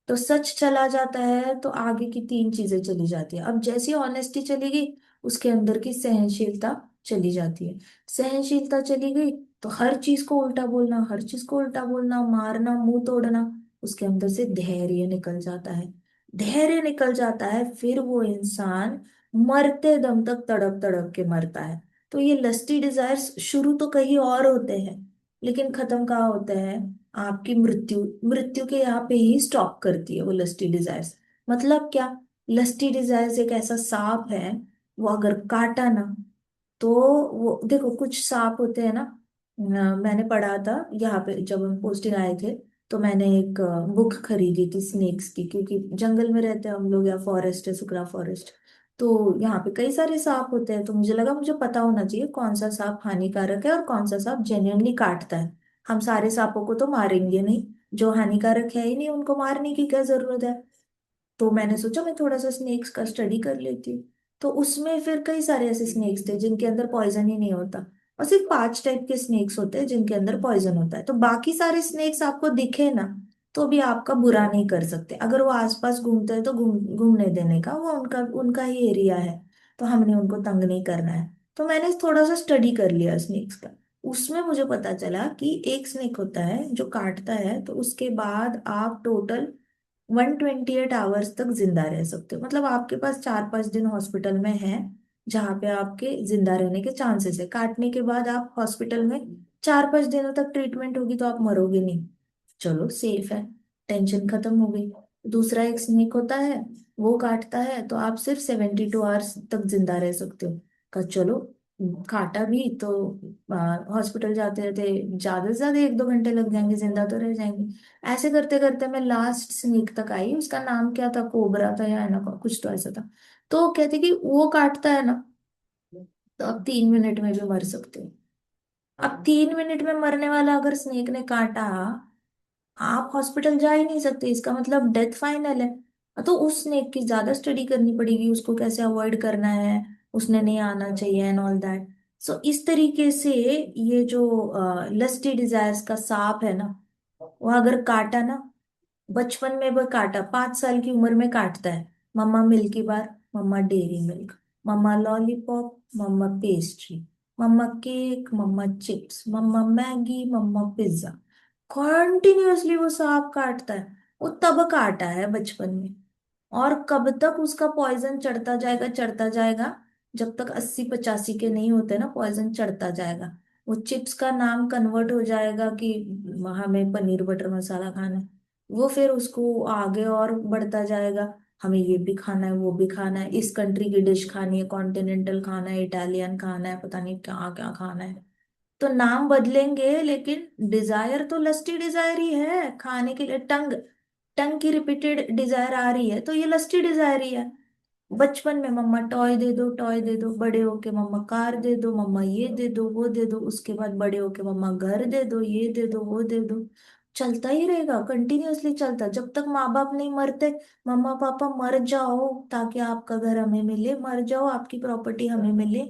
तो सच चला जाता है तो आगे की तीन चीजें चली जाती है। अब जैसी ऑनेस्टी चली गई, उसके अंदर की सहनशीलता चली जाती है। सहनशीलता चली गई तो हर चीज को उल्टा बोलना, हर चीज को उल्टा बोलना, मारना, मुंह तोड़ना। उसके अंदर से धैर्य निकल जाता है। धैर्य निकल जाता है, फिर वो इंसान मरते दम तक तड़प तड़प के मरता है। तो ये लस्टी डिजायर्स शुरू तो कहीं और होते हैं, लेकिन खत्म कहाँ होता है? आपकी मृत्यु, मृत्यु के यहाँ पे ही स्टॉप करती है वो लस्टी डिजायर्स। मतलब क्या? लस्टी डिजायर्स एक ऐसा सांप है, वो अगर काटा ना, तो वो देखो कुछ सांप होते हैं ना। मैंने पढ़ा था यहाँ पे जब हम पोस्टिंग आए थे, तो मैंने एक बुक खरीदी थी स्नेक्स की, क्योंकि जंगल में रहते हैं हम लोग, या फॉरेस्ट है, सुखला फॉरेस्ट। तो यहाँ पे कई सारे सांप होते हैं, तो मुझे लगा मुझे पता होना चाहिए कौन सा सांप हानिकारक है और कौन सा सांप जेन्युइनली काटता है। हम सारे सांपों को तो मारेंगे नहीं, जो हानिकारक है ही नहीं उनको मारने की क्या जरूरत है। तो मैंने सोचा मैं थोड़ा सा स्नेक्स का स्टडी कर लेती हूँ। तो उसमें फिर कई सारे ऐसे स्नेक्स थे जिनके अंदर पॉइजन ही नहीं होता। और सिर्फ 5 टाइप के स्नेक्स होते हैं जिनके अंदर पॉइजन होता है। तो बाकी सारे स्नेक्स आपको दिखे ना, तो भी आपका बुरा नहीं कर सकते। अगर वो आसपास घूमते हैं तो घूमने देने का, वो उनका उनका ही एरिया है। तो हमने उनको तंग नहीं करना है। तो मैंने थोड़ा सा स्टडी कर लिया स्नेक्स का। उसमें मुझे पता चला कि एक स्नेक होता है जो काटता है, तो उसके बाद आप टोटल 128 आवर्स तक जिंदा रह सकते हो। मतलब आपके पास 4-5 दिन हॉस्पिटल में है, जहाँ पे आपके जिंदा रहने के चांसेस है। काटने के बाद आप हॉस्पिटल में 4-5 दिनों तक ट्रीटमेंट होगी तो आप मरोगे नहीं। चलो सेफ है, टेंशन खत्म हो गई। दूसरा एक स्नेक होता है, वो काटता है तो आप सिर्फ 72 आवर्स तक जिंदा रह सकते हो। का चलो, काटा भी तो हॉस्पिटल जाते रहते ज्यादा से ज्यादा 1-2 घंटे लग जाएंगे, जिंदा तो रह जाएंगे। ऐसे करते करते मैं लास्ट स्नेक तक आई। उसका नाम क्या था, कोबरा था या है ना कुछ तो ऐसा था। तो कहते कि वो काटता है ना, तो आप 3 मिनट में भी मर सकते हो। अब 3 मिनट में मरने वाला अगर स्नेक ने काटा, आप हॉस्पिटल जा ही नहीं सकते, इसका मतलब डेथ फाइनल है। तो उस स्नेक की ज्यादा स्टडी करनी पड़ेगी, उसको कैसे अवॉइड करना है, उसने नहीं आना चाहिए एंड ऑल दैट। सो इस तरीके से ये जो लस्टी डिजायर्स का सांप है ना, वो अगर काटा ना, बचपन में वो काटा, 5 साल की उम्र में काटता है। मम्मा मिल्की बार, मम्मा डेयरी मिल्क, मम्मा लॉलीपॉप, मम्मा पेस्ट्री, मम्मा केक, मम्मा चिप्स, मम्मा मैगी, मम्मा पिज्जा। कॉन्टिन्यूअसली वो सांप काटता है। वो तब काटा है बचपन में, और कब तक उसका पॉइजन चढ़ता जाएगा, चढ़ता जाएगा। जब तक 80-85 के नहीं होते ना, पॉइजन चढ़ता जाएगा। वो चिप्स का नाम कन्वर्ट हो जाएगा कि हमें पनीर बटर मसाला खाना है। वो फिर उसको आगे और बढ़ता जाएगा, हमें ये भी खाना है, वो भी खाना है, इस कंट्री की डिश खानी है, कॉन्टिनेंटल खाना है, इटालियन खाना है, पता नहीं क्या क्या खाना है। तो नाम बदलेंगे लेकिन डिजायर तो लस्टी डिजायर ही है खाने के लिए। टंग टंग की रिपीटेड डिजायर आ रही है तो ये लस्टी डिजायर ही है। बचपन में मम्मा टॉय दे दो, टॉय दे दो, बड़े होके मम्मा कार दे दो, मम्मा ये दे दो, वो दे दो, उसके बाद बड़े होके मम्मा घर दे दो, ये दे दो, वो दे दो। चलता ही रहेगा, कंटिन्यूअसली चलता जब तक माँ बाप नहीं मरते। मम्मा पापा मर जाओ ताकि आपका घर हमें मिले, मर जाओ आपकी प्रॉपर्टी हमें मिले।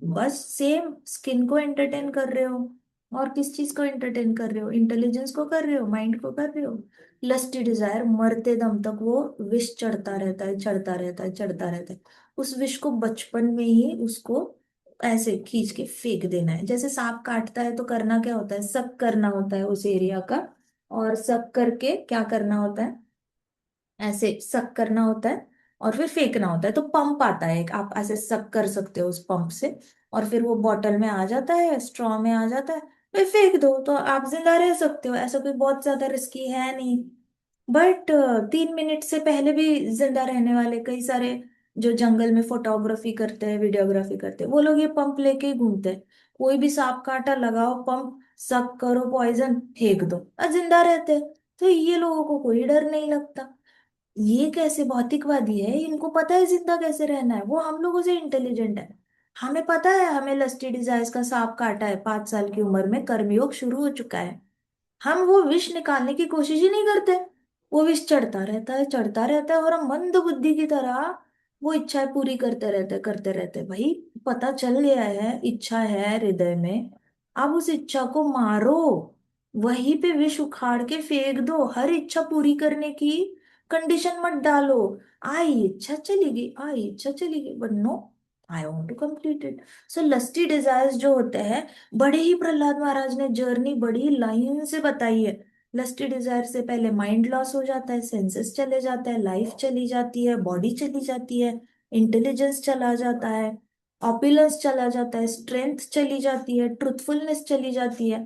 बस सेम स्किन को एंटरटेन कर रहे हो, और किस चीज को एंटरटेन कर रहे हो? इंटेलिजेंस को कर रहे हो, माइंड को कर रहे हो। लस्टी डिजायर मरते दम तक वो विष चढ़ता रहता है, चढ़ता रहता है, चढ़ता रहता है। उस विष को बचपन में ही उसको ऐसे खींच के फेंक देना है। जैसे सांप काटता है तो करना क्या होता है, सक करना होता है उस एरिया का। और सक करके क्या करना होता है, ऐसे सक करना होता है और फिर फेंकना होता है। तो पंप आता है एक, आप ऐसे सक कर सकते हो उस पंप से, और फिर वो बॉटल में आ जाता है, स्ट्रॉ में आ जाता है। भाई फेंक दो तो आप जिंदा रह सकते हो, ऐसा कोई बहुत ज्यादा रिस्की है नहीं। बट 3 मिनट से पहले भी जिंदा रहने वाले कई सारे जो जंगल में फोटोग्राफी करते हैं, वीडियोग्राफी करते हैं, वो लोग ये पंप लेके ही घूमते हैं। कोई भी सांप काटा, लगाओ पंप, सक करो पॉइजन, फेंक दो और जिंदा रहते हैं। तो ये लोगों को कोई डर नहीं लगता। ये कैसे भौतिकवादी है, इनको पता है जिंदा कैसे रहना है, वो हम लोगों से इंटेलिजेंट है। हमें पता है हमें लस्टी डिजायर्स का सांप काटा है, 5 साल की उम्र में कर्मयोग शुरू हो चुका है। हम वो विष निकालने की कोशिश ही नहीं करते। वो विष चढ़ता रहता है, चढ़ता रहता है, और हम मंद बुद्धि की तरह वो इच्छाएं पूरी करते रहते भाई। पता चल गया है इच्छा है हृदय में, अब उस इच्छा को मारो। वहीं पे विष उखाड़ के फेंक दो, हर इच्छा पूरी करने की कंडीशन मत डालो। आई इच्छा चली गई, आई इच्छा चली गई, but no, I want to complete it. So lusty desires जो होते हैं, बड़े ही प्रहलाद महाराज ने जर्नी बड़ी लाइन से बताई है। लस्टी डिजायर से पहले माइंड लॉस हो जाता है, सेंसेस चले जाता है, लाइफ चली जाती है, बॉडी चली जाती है, इंटेलिजेंस चला जाता है, ऑपुलेंस चला जाता है, स्ट्रेंथ चली जाती है, ट्रुथफुलनेस चली जाती है,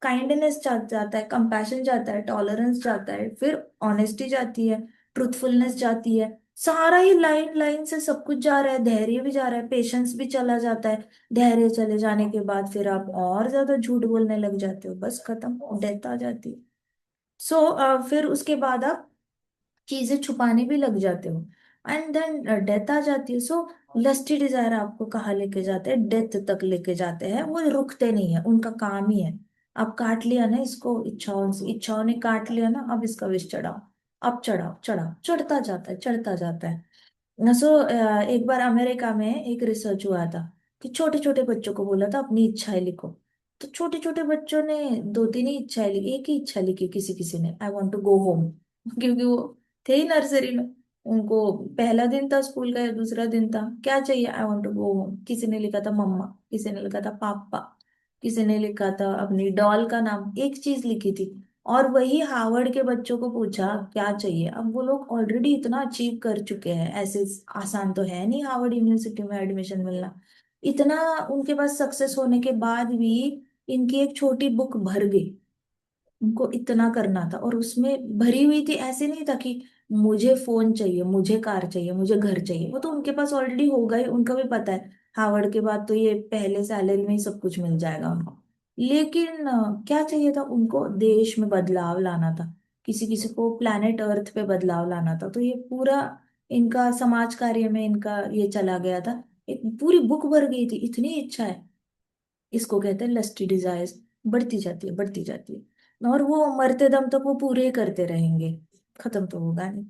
काइंडनेस जाता है, कंपैशन जाता है, टॉलरेंस जाता है, फिर ऑनेस्टी जाती है, ट्रुथफुलनेस जाती है। सारा ही लाइन लाइन से सब कुछ जा रहा है, धैर्य भी जा रहा है, पेशेंस भी चला जाता है। धैर्य चले जाने के बाद फिर आप और ज्यादा झूठ बोलने लग जाते हो, बस खत्म, डेथ आ जाती है। सो फिर उसके बाद आप चीजें छुपाने भी लग जाते हो, एंड देन डेथ आ जाती है। सो लस्टी डिजायर आपको कहाँ लेके जाते हैं, डेथ तक लेके जाते हैं। वो रुकते नहीं है, उनका काम ही है। अब काट लिया ना इसको, इच्छाओं से, इच्छाओं ने काट लिया ना, अब इसका विष चढ़ाओ। अब चढ़ाओ, चढ़ाओ, चढ़ता जाता है, चढ़ता जाता है। एक बार अमेरिका में एक रिसर्च हुआ था कि छोटे छोटे बच्चों को बोला था अपनी इच्छाएं लिखो। तो छोटे छोटे बच्चों ने दो तीन ही इच्छाएं लिखी, एक ही इच्छा लिखी किसी किसी ने, I want to go home. क्योंकि वो थे ही नर्सरी में, उनको पहला दिन था स्कूल का या दूसरा दिन था, क्या चाहिए, I want to go home. किसी ने लिखा था मम्मा, किसी ने लिखा था पापा, किसी ने लिखा था अपनी डॉल का नाम, एक चीज लिखी थी। और वही हार्वर्ड के बच्चों को पूछा क्या चाहिए, अब वो लोग ऑलरेडी इतना अचीव कर चुके हैं, ऐसे आसान तो है नहीं हार्वर्ड यूनिवर्सिटी में एडमिशन मिलना। इतना उनके पास सक्सेस होने के बाद भी इनकी एक छोटी बुक भर गई। उनको इतना करना था, और उसमें भरी हुई थी, ऐसे नहीं था कि मुझे फोन चाहिए, मुझे कार चाहिए, मुझे घर चाहिए, वो तो उनके पास ऑलरेडी होगा ही, उनका भी पता है हार्वर्ड के बाद तो ये पहले सैलरी में ही सब कुछ मिल जाएगा उनको। लेकिन क्या चाहिए था उनको, देश में बदलाव लाना था, किसी किसी को प्लैनेट अर्थ पे बदलाव लाना था। तो ये पूरा इनका समाज कार्य में इनका ये चला गया था। एक पूरी बुक भर गई थी, इतनी इच्छा है। इसको कहते हैं लस्टी डिजायर्स। बढ़ती जाती है, बढ़ती जाती है, और वो मरते दम तक वो पूरे करते रहेंगे, खत्म तो होगा नहीं।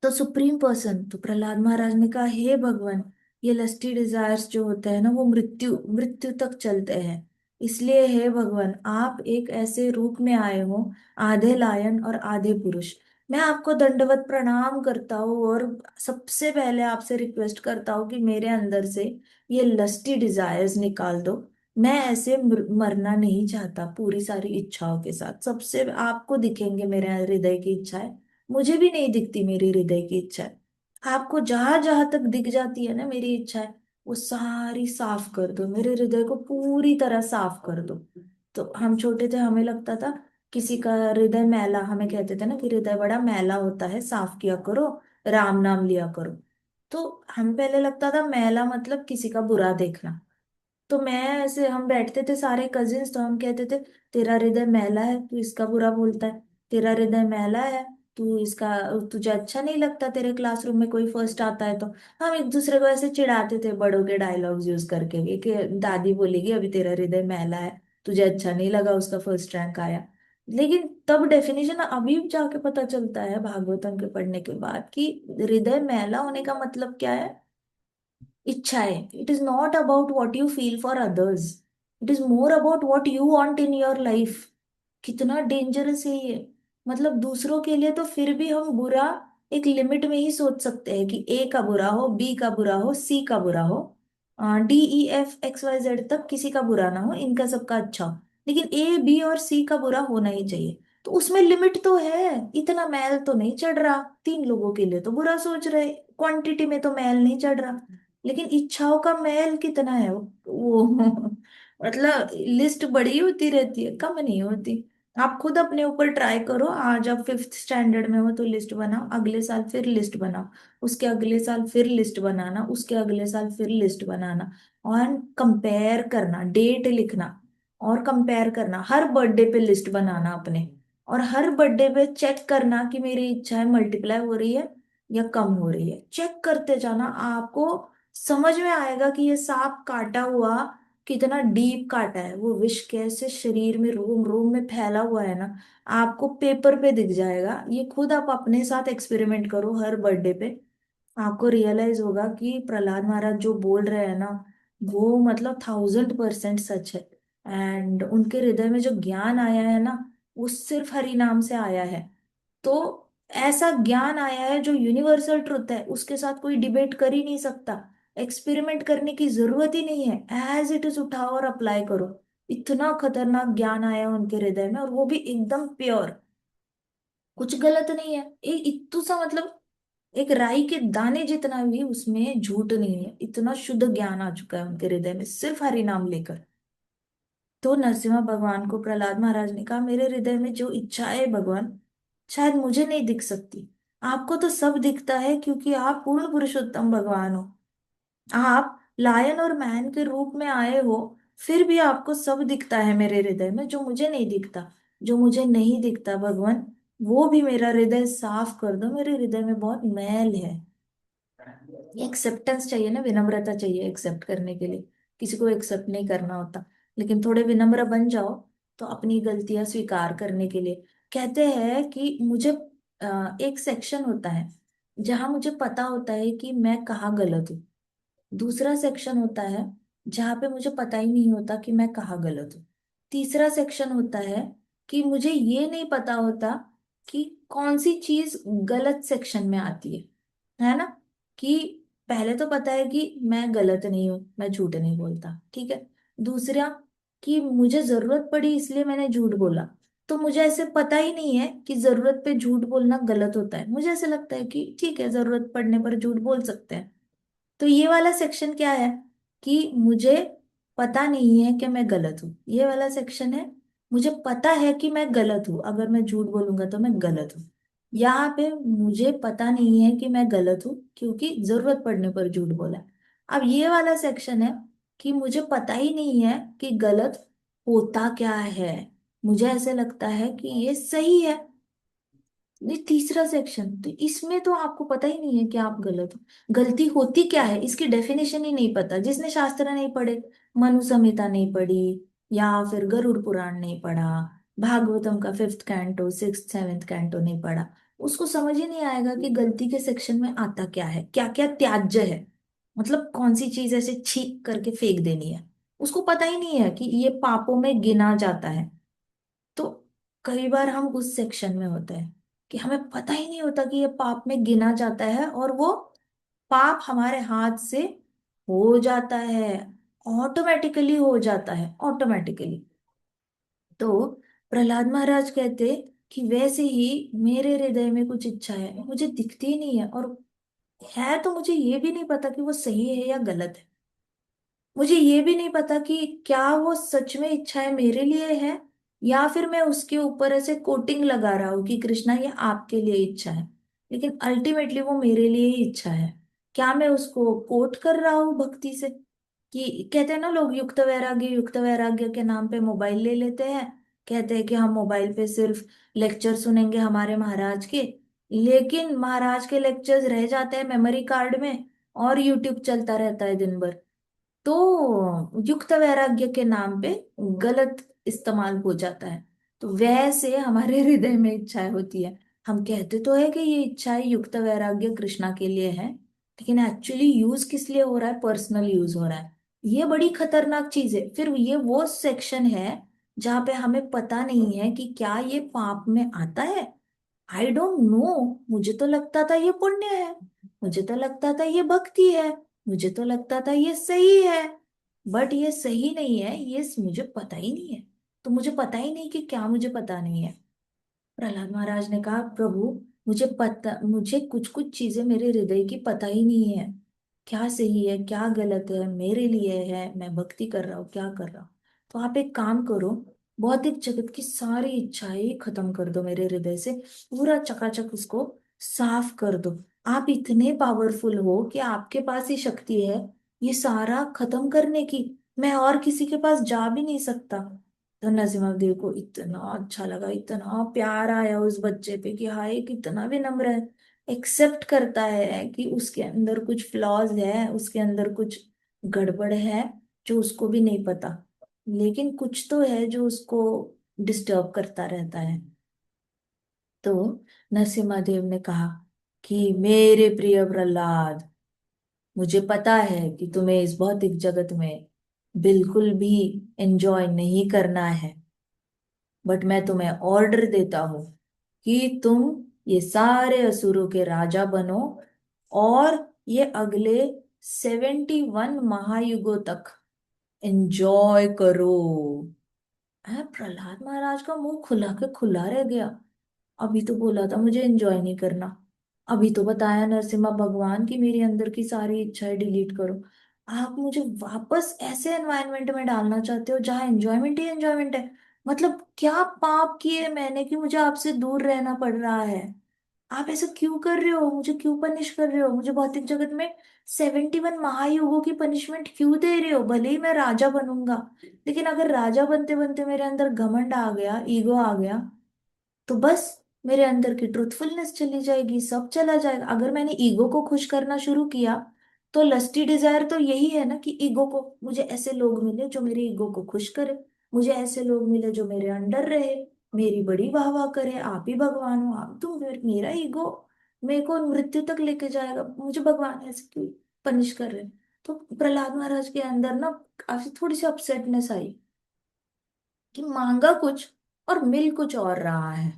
तो सुप्रीम पर्सन तो प्रहलाद महाराज ने कहा, हे भगवान, ये लस्टी डिजायर्स जो होते हैं ना, वो मृत्यु मृत्यु तक चलते हैं। इसलिए हे भगवान, आप एक ऐसे रूप में आए हो, आधे लायन और आधे पुरुष। मैं आपको दंडवत प्रणाम करता हूँ, और सबसे पहले आपसे रिक्वेस्ट करता हूँ कि मेरे अंदर से ये लस्टी डिजायर्स निकाल दो। मैं ऐसे मरना नहीं चाहता पूरी सारी इच्छाओं के साथ, सबसे आपको दिखेंगे मेरे हृदय की इच्छाएं, मुझे भी नहीं दिखती मेरी हृदय की इच्छा है। आपको जहां जहां तक दिख जाती है ना मेरी इच्छा है, वो सारी साफ कर दो, मेरे हृदय को पूरी तरह साफ कर दो। तो हम छोटे थे, हमें लगता था किसी का हृदय मैला, हमें कहते थे ना कि हृदय बड़ा मैला होता है, साफ किया करो, राम नाम लिया करो। तो हम पहले लगता था मैला मतलब किसी का बुरा देखना। तो मैं ऐसे, हम बैठते थे सारे कजिन्स, तो हम कहते थे तेरा हृदय मैला है, तू इसका बुरा बोलता है, तेरा हृदय मैला है, तू इसका, तुझे अच्छा नहीं लगता तेरे क्लासरूम में कोई फर्स्ट आता है तो। हम एक दूसरे को ऐसे चिढ़ाते थे बड़ों के डायलॉग्स यूज करके कि दादी बोलेगी अभी तेरा हृदय मैला है, तुझे अच्छा नहीं लगा उसका फर्स्ट रैंक आया। लेकिन तब डेफिनेशन अभी जाके पता चलता है भागवतम के पढ़ने के बाद कि हृदय मैला होने का मतलब क्या है, इच्छाएं। It is not about what you feel for others, it is more about what you want in your life. कितना डेंजरस है ये। मतलब दूसरों के लिए तो फिर भी हम बुरा एक लिमिट में ही सोच सकते हैं कि ए का बुरा हो, बी का बुरा हो, सी का बुरा हो, DEFXYZ तक किसी का बुरा ना हो, इनका सबका अच्छा हो। लेकिन A B और C का बुरा होना ही चाहिए। तो उसमें लिमिट तो है, इतना मैल तो नहीं चढ़ रहा, 3 लोगों के लिए तो बुरा सोच रहे, क्वांटिटी में तो मैल नहीं चढ़ रहा। लेकिन इच्छाओं का मैल कितना है वो मतलब लिस्ट बड़ी होती रहती है, कम नहीं होती। आप खुद अपने ऊपर ट्राई करो, आज आप 5th स्टैंडर्ड में हो तो लिस्ट बनाओ, अगले साल फिर लिस्ट बनाओ, उसके अगले साल फिर लिस्ट बनाना, उसके अगले साल फिर लिस्ट बनाना, और कंपेयर करना, डेट लिखना, और कंपेयर करना, हर बर्थडे पे लिस्ट बनाना अपने, और हर बर्थडे पे चेक करना कि मेरी इच्छाएं मल्टीप्लाई हो रही है या कम हो रही है। चेक करते जाना, आपको समझ में आएगा कि ये सांप काटा हुआ कितना डीप काटा है, वो विष कैसे शरीर में रोम रोम में फैला हुआ है ना, आपको पेपर पे दिख जाएगा। ये खुद आप अपने साथ एक्सपेरिमेंट करो हर बर्थडे पे, आपको रियलाइज होगा कि प्रहलाद महाराज जो बोल रहे हैं ना, वो मतलब 1000% सच है। एंड उनके हृदय में जो ज्ञान आया है ना, वो सिर्फ हरि नाम से आया है। तो ऐसा ज्ञान आया है जो यूनिवर्सल ट्रुथ है, उसके साथ कोई डिबेट कर ही नहीं सकता। एक्सपेरिमेंट करने की जरूरत ही नहीं है, एज इट इज उठाओ और अप्लाई करो। इतना खतरनाक ज्ञान आया उनके हृदय में, और वो भी एकदम प्योर, कुछ गलत नहीं है। एक इत्तू सा मतलब एक राई के दाने जितना भी उसमें झूठ नहीं है, इतना शुद्ध ज्ञान आ चुका है उनके हृदय में सिर्फ हरि नाम लेकर। तो नरसिम्हा भगवान को प्रहलाद महाराज ने कहा, मेरे हृदय में जो इच्छा है भगवान, शायद मुझे नहीं दिख सकती, आपको तो सब दिखता है क्योंकि आप पूर्ण पुरुषोत्तम भगवान हो। आप लायन और मैन के रूप में आए हो, फिर भी आपको सब दिखता है मेरे हृदय में जो मुझे नहीं दिखता। जो मुझे नहीं दिखता भगवान, वो भी मेरा हृदय साफ कर दो, मेरे हृदय में बहुत मैल है। एक्सेप्टेंस चाहिए ना, विनम्रता चाहिए एक्सेप्ट करने के लिए, किसी को एक्सेप्ट नहीं करना होता। लेकिन थोड़े विनम्र बन जाओ तो अपनी गलतियां स्वीकार करने के लिए। कहते हैं कि मुझे एक सेक्शन होता है जहां मुझे पता होता है कि मैं कहाँ गलत हूँ, दूसरा सेक्शन होता है जहाँ पे मुझे पता ही नहीं होता कि मैं कहाँ गलत हूँ, तीसरा सेक्शन होता है कि मुझे ये नहीं पता होता कि कौन सी चीज गलत सेक्शन में आती है ना। कि पहले तो पता है कि मैं गलत नहीं हूं, मैं झूठ नहीं बोलता, ठीक है। दूसरा, कि मुझे जरूरत पड़ी इसलिए मैंने झूठ बोला, तो मुझे ऐसे पता ही नहीं है कि जरूरत पे झूठ बोलना गलत होता है, मुझे ऐसे लगता है कि ठीक है, जरूरत पड़ने पर झूठ बोल सकते हैं। तो ये वाला सेक्शन क्या है, कि मुझे पता नहीं है कि मैं गलत हूँ। ये वाला सेक्शन है, मुझे पता है कि मैं गलत हूँ, अगर मैं झूठ बोलूंगा तो मैं गलत हूँ। यहाँ पे मुझे पता नहीं है कि मैं गलत हूँ क्योंकि जरूरत पड़ने पर झूठ बोला। अब ये वाला सेक्शन है कि मुझे पता ही नहीं है कि गलत होता क्या है, मुझे ऐसे लगता है कि ये सही है। ये तीसरा सेक्शन, तो इसमें तो आपको पता ही नहीं है कि आप गलत हो, गलती होती क्या है इसकी डेफिनेशन ही नहीं पता। जिसने शास्त्र नहीं पढ़े, मनु संहिता नहीं पढ़ी, या फिर गरुड़ पुराण नहीं पढ़ा, भागवतम का 5th canto 6th 7th canto नहीं पढ़ा, उसको समझ ही नहीं आएगा कि गलती के सेक्शन में आता क्या है, क्या क्या त्याज्य है, मतलब कौन सी चीज ऐसे छीक करके फेंक देनी है। उसको पता ही नहीं है कि ये पापों में गिना जाता है। तो कई बार हम उस सेक्शन में होते हैं कि हमें पता ही नहीं होता कि ये पाप में गिना जाता है, और वो पाप हमारे हाथ से हो जाता है, ऑटोमेटिकली हो जाता है, ऑटोमेटिकली। तो प्रहलाद महाराज कहते कि वैसे ही मेरे हृदय में कुछ इच्छा है, मुझे दिखती ही नहीं है, और है तो मुझे ये भी नहीं पता कि वो सही है या गलत है। मुझे ये भी नहीं पता कि क्या वो सच में इच्छाएं मेरे लिए है, या फिर मैं उसके ऊपर ऐसे कोटिंग लगा रहा हूँ कि कृष्णा ये आपके लिए इच्छा है, लेकिन अल्टीमेटली वो मेरे लिए ही इच्छा है। क्या मैं उसको कोट कर रहा हूँ भक्ति से? कि कहते हैं ना लोग, युक्त वैराग्य के नाम पे मोबाइल ले लेते हैं, कहते हैं कि हम मोबाइल पे सिर्फ लेक्चर सुनेंगे हमारे महाराज के, लेकिन महाराज के लेक्चर्स रह जाते हैं मेमोरी कार्ड में, और यूट्यूब चलता रहता है दिन भर। तो युक्त वैराग्य के नाम पे गलत इस्तेमाल हो जाता है। तो वैसे हमारे हृदय में इच्छाएं होती है, हम कहते तो है कि ये इच्छाएं युक्त वैराग्य कृष्णा के लिए है, लेकिन एक्चुअली यूज किस लिए हो रहा है, पर्सनल यूज हो रहा है। ये बड़ी खतरनाक चीज है। फिर ये वो सेक्शन है जहाँ पे हमें पता नहीं है कि क्या ये पाप में आता है। आई डोंट नो, मुझे तो लगता था ये पुण्य है, मुझे तो लगता था ये भक्ति है, मुझे तो लगता था ये सही है, बट ये सही नहीं है, ये मुझे पता ही नहीं है। तो मुझे पता ही नहीं कि क्या मुझे पता नहीं है। प्रहलाद महाराज ने कहा, प्रभु मुझे कुछ कुछ चीजें मेरे हृदय की पता ही नहीं है, क्या सही है क्या गलत है, मेरे लिए है, मैं भक्ति कर रहा हूँ क्या कर रहा हूँ। तो आप एक काम करो, भौतिक जगत की सारी इच्छाएं खत्म कर दो मेरे हृदय से, पूरा चकाचक उसको साफ कर दो। आप इतने पावरफुल हो कि आपके पास ही शक्ति है ये सारा खत्म करने की। मैं और किसी के पास जा भी नहीं सकता। तो नरसिम्हा देव को इतना अच्छा लगा, इतना प्यार आया उस बच्चे पे कि हाय कितना विनम्र है, एक्सेप्ट करता है कि उसके अंदर कुछ फ्लॉज है, उसके अंदर कुछ गड़बड़ है जो उसको भी नहीं पता, लेकिन कुछ तो है जो उसको डिस्टर्ब करता रहता है। तो नरसिम्हा देव ने कहा कि मेरे प्रिय प्रहलाद, मुझे पता है कि तुम्हें इस भौतिक जगत में बिल्कुल भी एंजॉय नहीं करना है, बट मैं तुम्हें ऑर्डर देता हूं कि तुम ये सारे असुरों के राजा बनो, और ये अगले 71 महायुगों तक एंजॉय करो। है, प्रहलाद महाराज का मुंह खुला के खुला रह गया। अभी तो बोला था मुझे एंजॉय नहीं करना, अभी तो बताया नरसिम्हा भगवान की मेरे अंदर की सारी इच्छाएं डिलीट करो, आप मुझे वापस ऐसे एनवायरनमेंट में डालना चाहते हो जहाँ एंजॉयमेंट ही एंजॉयमेंट है। मतलब क्या पाप किए मैंने कि मुझे आपसे दूर रहना पड़ रहा है? आप ऐसा क्यों कर रहे हो, मुझे क्यों पनिश कर रहे हो, मुझे भौतिक जगत में 71 महायुगों की पनिशमेंट क्यों दे रहे हो? भले ही मैं राजा बनूंगा, लेकिन अगर राजा बनते बनते मेरे अंदर घमंड आ गया, ईगो आ गया, तो बस मेरे अंदर की ट्रूथफुलनेस चली जाएगी, सब चला जाएगा। अगर मैंने ईगो को खुश करना शुरू किया, तो लस्टी डिजायर तो यही है ना कि ईगो को, मुझे ऐसे लोग मिले जो मेरे ईगो को खुश करे, मुझे ऐसे लोग मिले जो मेरे अंडर रहे, मेरी बड़ी वाह वाह करे, आप ही भगवान हो, आप तुम मेरा ईगो मेरे को मृत्यु तक लेके जाएगा, मुझे भगवान ऐसे क्यों पनिश कर रहे हैं? तो प्रहलाद महाराज के अंदर ना काफी थोड़ी सी अपसेटनेस आई कि मांगा कुछ और मिल कुछ और रहा है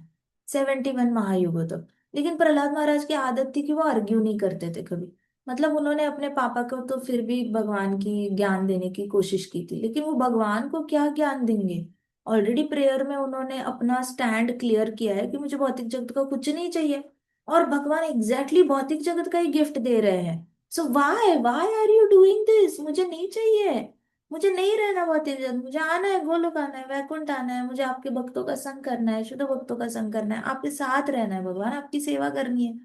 71 महायुगों तक। लेकिन प्रहलाद महाराज की आदत थी कि वो आर्ग्यू नहीं करते थे कभी। मतलब उन्होंने अपने पापा को तो फिर भी भगवान की ज्ञान देने की कोशिश की थी, लेकिन वो भगवान को क्या ज्ञान देंगे? ऑलरेडी प्रेयर में उन्होंने अपना स्टैंड क्लियर किया है कि मुझे भौतिक जगत का कुछ नहीं चाहिए, और भगवान एग्जैक्टली भौतिक जगत का ही गिफ्ट दे रहे हैं। So why why are you doing this? मुझे नहीं चाहिए, मुझे नहीं रहना भौतिक जगत, मुझे आना है, गोलोक आना है, वैकुंठ आना है, मुझे आपके भक्तों का संग करना है, शुद्ध भक्तों का संग करना है, आपके साथ रहना है भगवान, आपकी सेवा करनी है।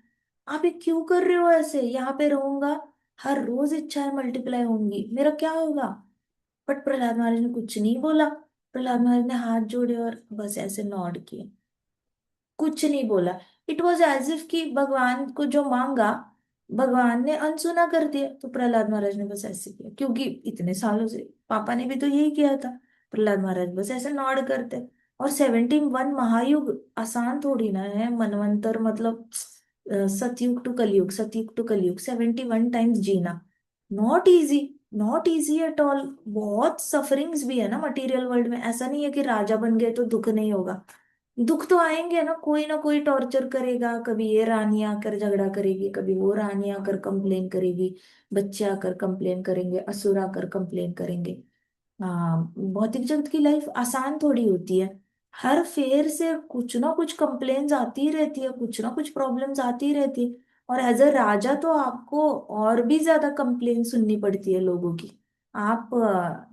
आप ये क्यों कर रहे हो ऐसे? यहाँ पे रहूंगा, हर रोज इच्छाएं मल्टीप्लाई होंगी, मेरा क्या होगा? बट प्रहलाद महाराज ने कुछ नहीं बोला। प्रहलाद महाराज ने हाथ जोड़े और बस ऐसे नॉड किए, कुछ नहीं बोला। इट वॉज एज इफ कि भगवान को जो मांगा भगवान ने अनसुना कर दिया। तो प्रहलाद महाराज ने बस ऐसे किया, क्योंकि इतने सालों से पापा ने भी तो यही किया था। प्रहलाद महाराज बस ऐसे नॉड करते। और 71 महायुग आसान थोड़ी ना है, मनवंतर मतलब सतयुग टू कलयुग, सतयुग टू कलयुग 71 टाइम्स जीना, not easy, not easy at all. बहुत सफरिंग्स भी है ना मटेरियल वर्ल्ड में, ऐसा नहीं है कि राजा बन गए तो दुख नहीं होगा। दुख तो आएंगे ना कोई टॉर्चर करेगा, कभी ये रानी आकर झगड़ा करेगी, कभी वो रानी आकर कंप्लेन करेगी, बच्चे आकर कंप्लेन करेंगे, असुर आकर कंप्लेन करेंगे। हाँ, भौतिक जगत की लाइफ आसान थोड़ी होती है। हर फेर से कुछ ना कुछ कंप्लेन्स आती ही रहती है, कुछ ना कुछ प्रॉब्लम्स आती ही रहती है। और एज अ राजा तो आपको और भी ज्यादा कंप्लेन सुननी पड़ती है लोगों की। आप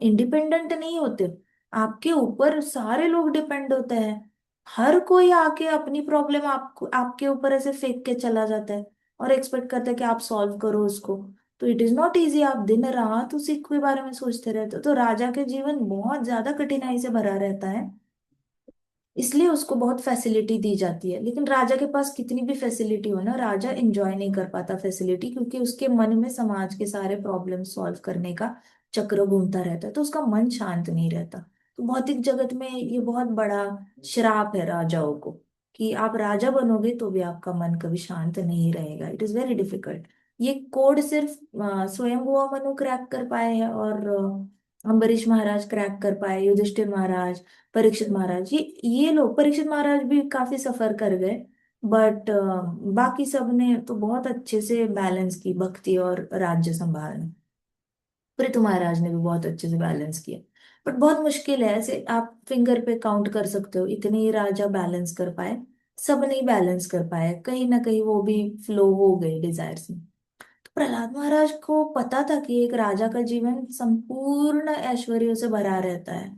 इंडिपेंडेंट नहीं होते, आपके ऊपर सारे लोग डिपेंड होते हैं। हर कोई आके अपनी प्रॉब्लम आपको आपके ऊपर ऐसे फेंक के चला जाता है और एक्सपेक्ट करता है कि आप सॉल्व करो उसको। तो इट इज नॉट इजी, आप दिन रात उसी के बारे में सोचते रहते हो, तो राजा के जीवन बहुत ज्यादा कठिनाई से भरा रहता है। इसलिए उसको बहुत फैसिलिटी दी जाती है, लेकिन राजा के पास कितनी भी फैसिलिटी हो ना, राजा एंजॉय नहीं कर पाता फैसिलिटी, क्योंकि उसके मन में समाज के सारे प्रॉब्लम सॉल्व करने का चक्र घूमता रहता है, तो उसका मन शांत नहीं रहता। तो भौतिक जगत में ये बहुत बड़ा श्राप है राजाओं को, कि आप राजा बनोगे तो भी आपका मन कभी शांत नहीं रहेगा, इट इज वेरी डिफिकल्ट। ये कोड सिर्फ स्वयं हुआ मनु क्रैक कर पाए हैं, और अम्बरीश महाराज क्रैक कर पाए, युधिष्ठिर महाराज, परीक्षित महाराज, ये लोग, परीक्षित महाराज भी काफी सफर कर गए, बट बाकी सब ने तो बहुत अच्छे से बैलेंस की भक्ति और राज्य संभालने। पृथु महाराज ने भी बहुत अच्छे से बैलेंस किया। बट बहुत मुश्किल है, ऐसे आप फिंगर पे काउंट कर सकते हो इतने ही राजा बैलेंस कर पाए। सब नहीं बैलेंस कर पाए, कहीं ना कहीं वो भी फ्लो हो गए डिजायर्स में। तो प्रहलाद महाराज को पता था कि एक राजा का जीवन संपूर्ण ऐश्वर्यों से भरा रहता है,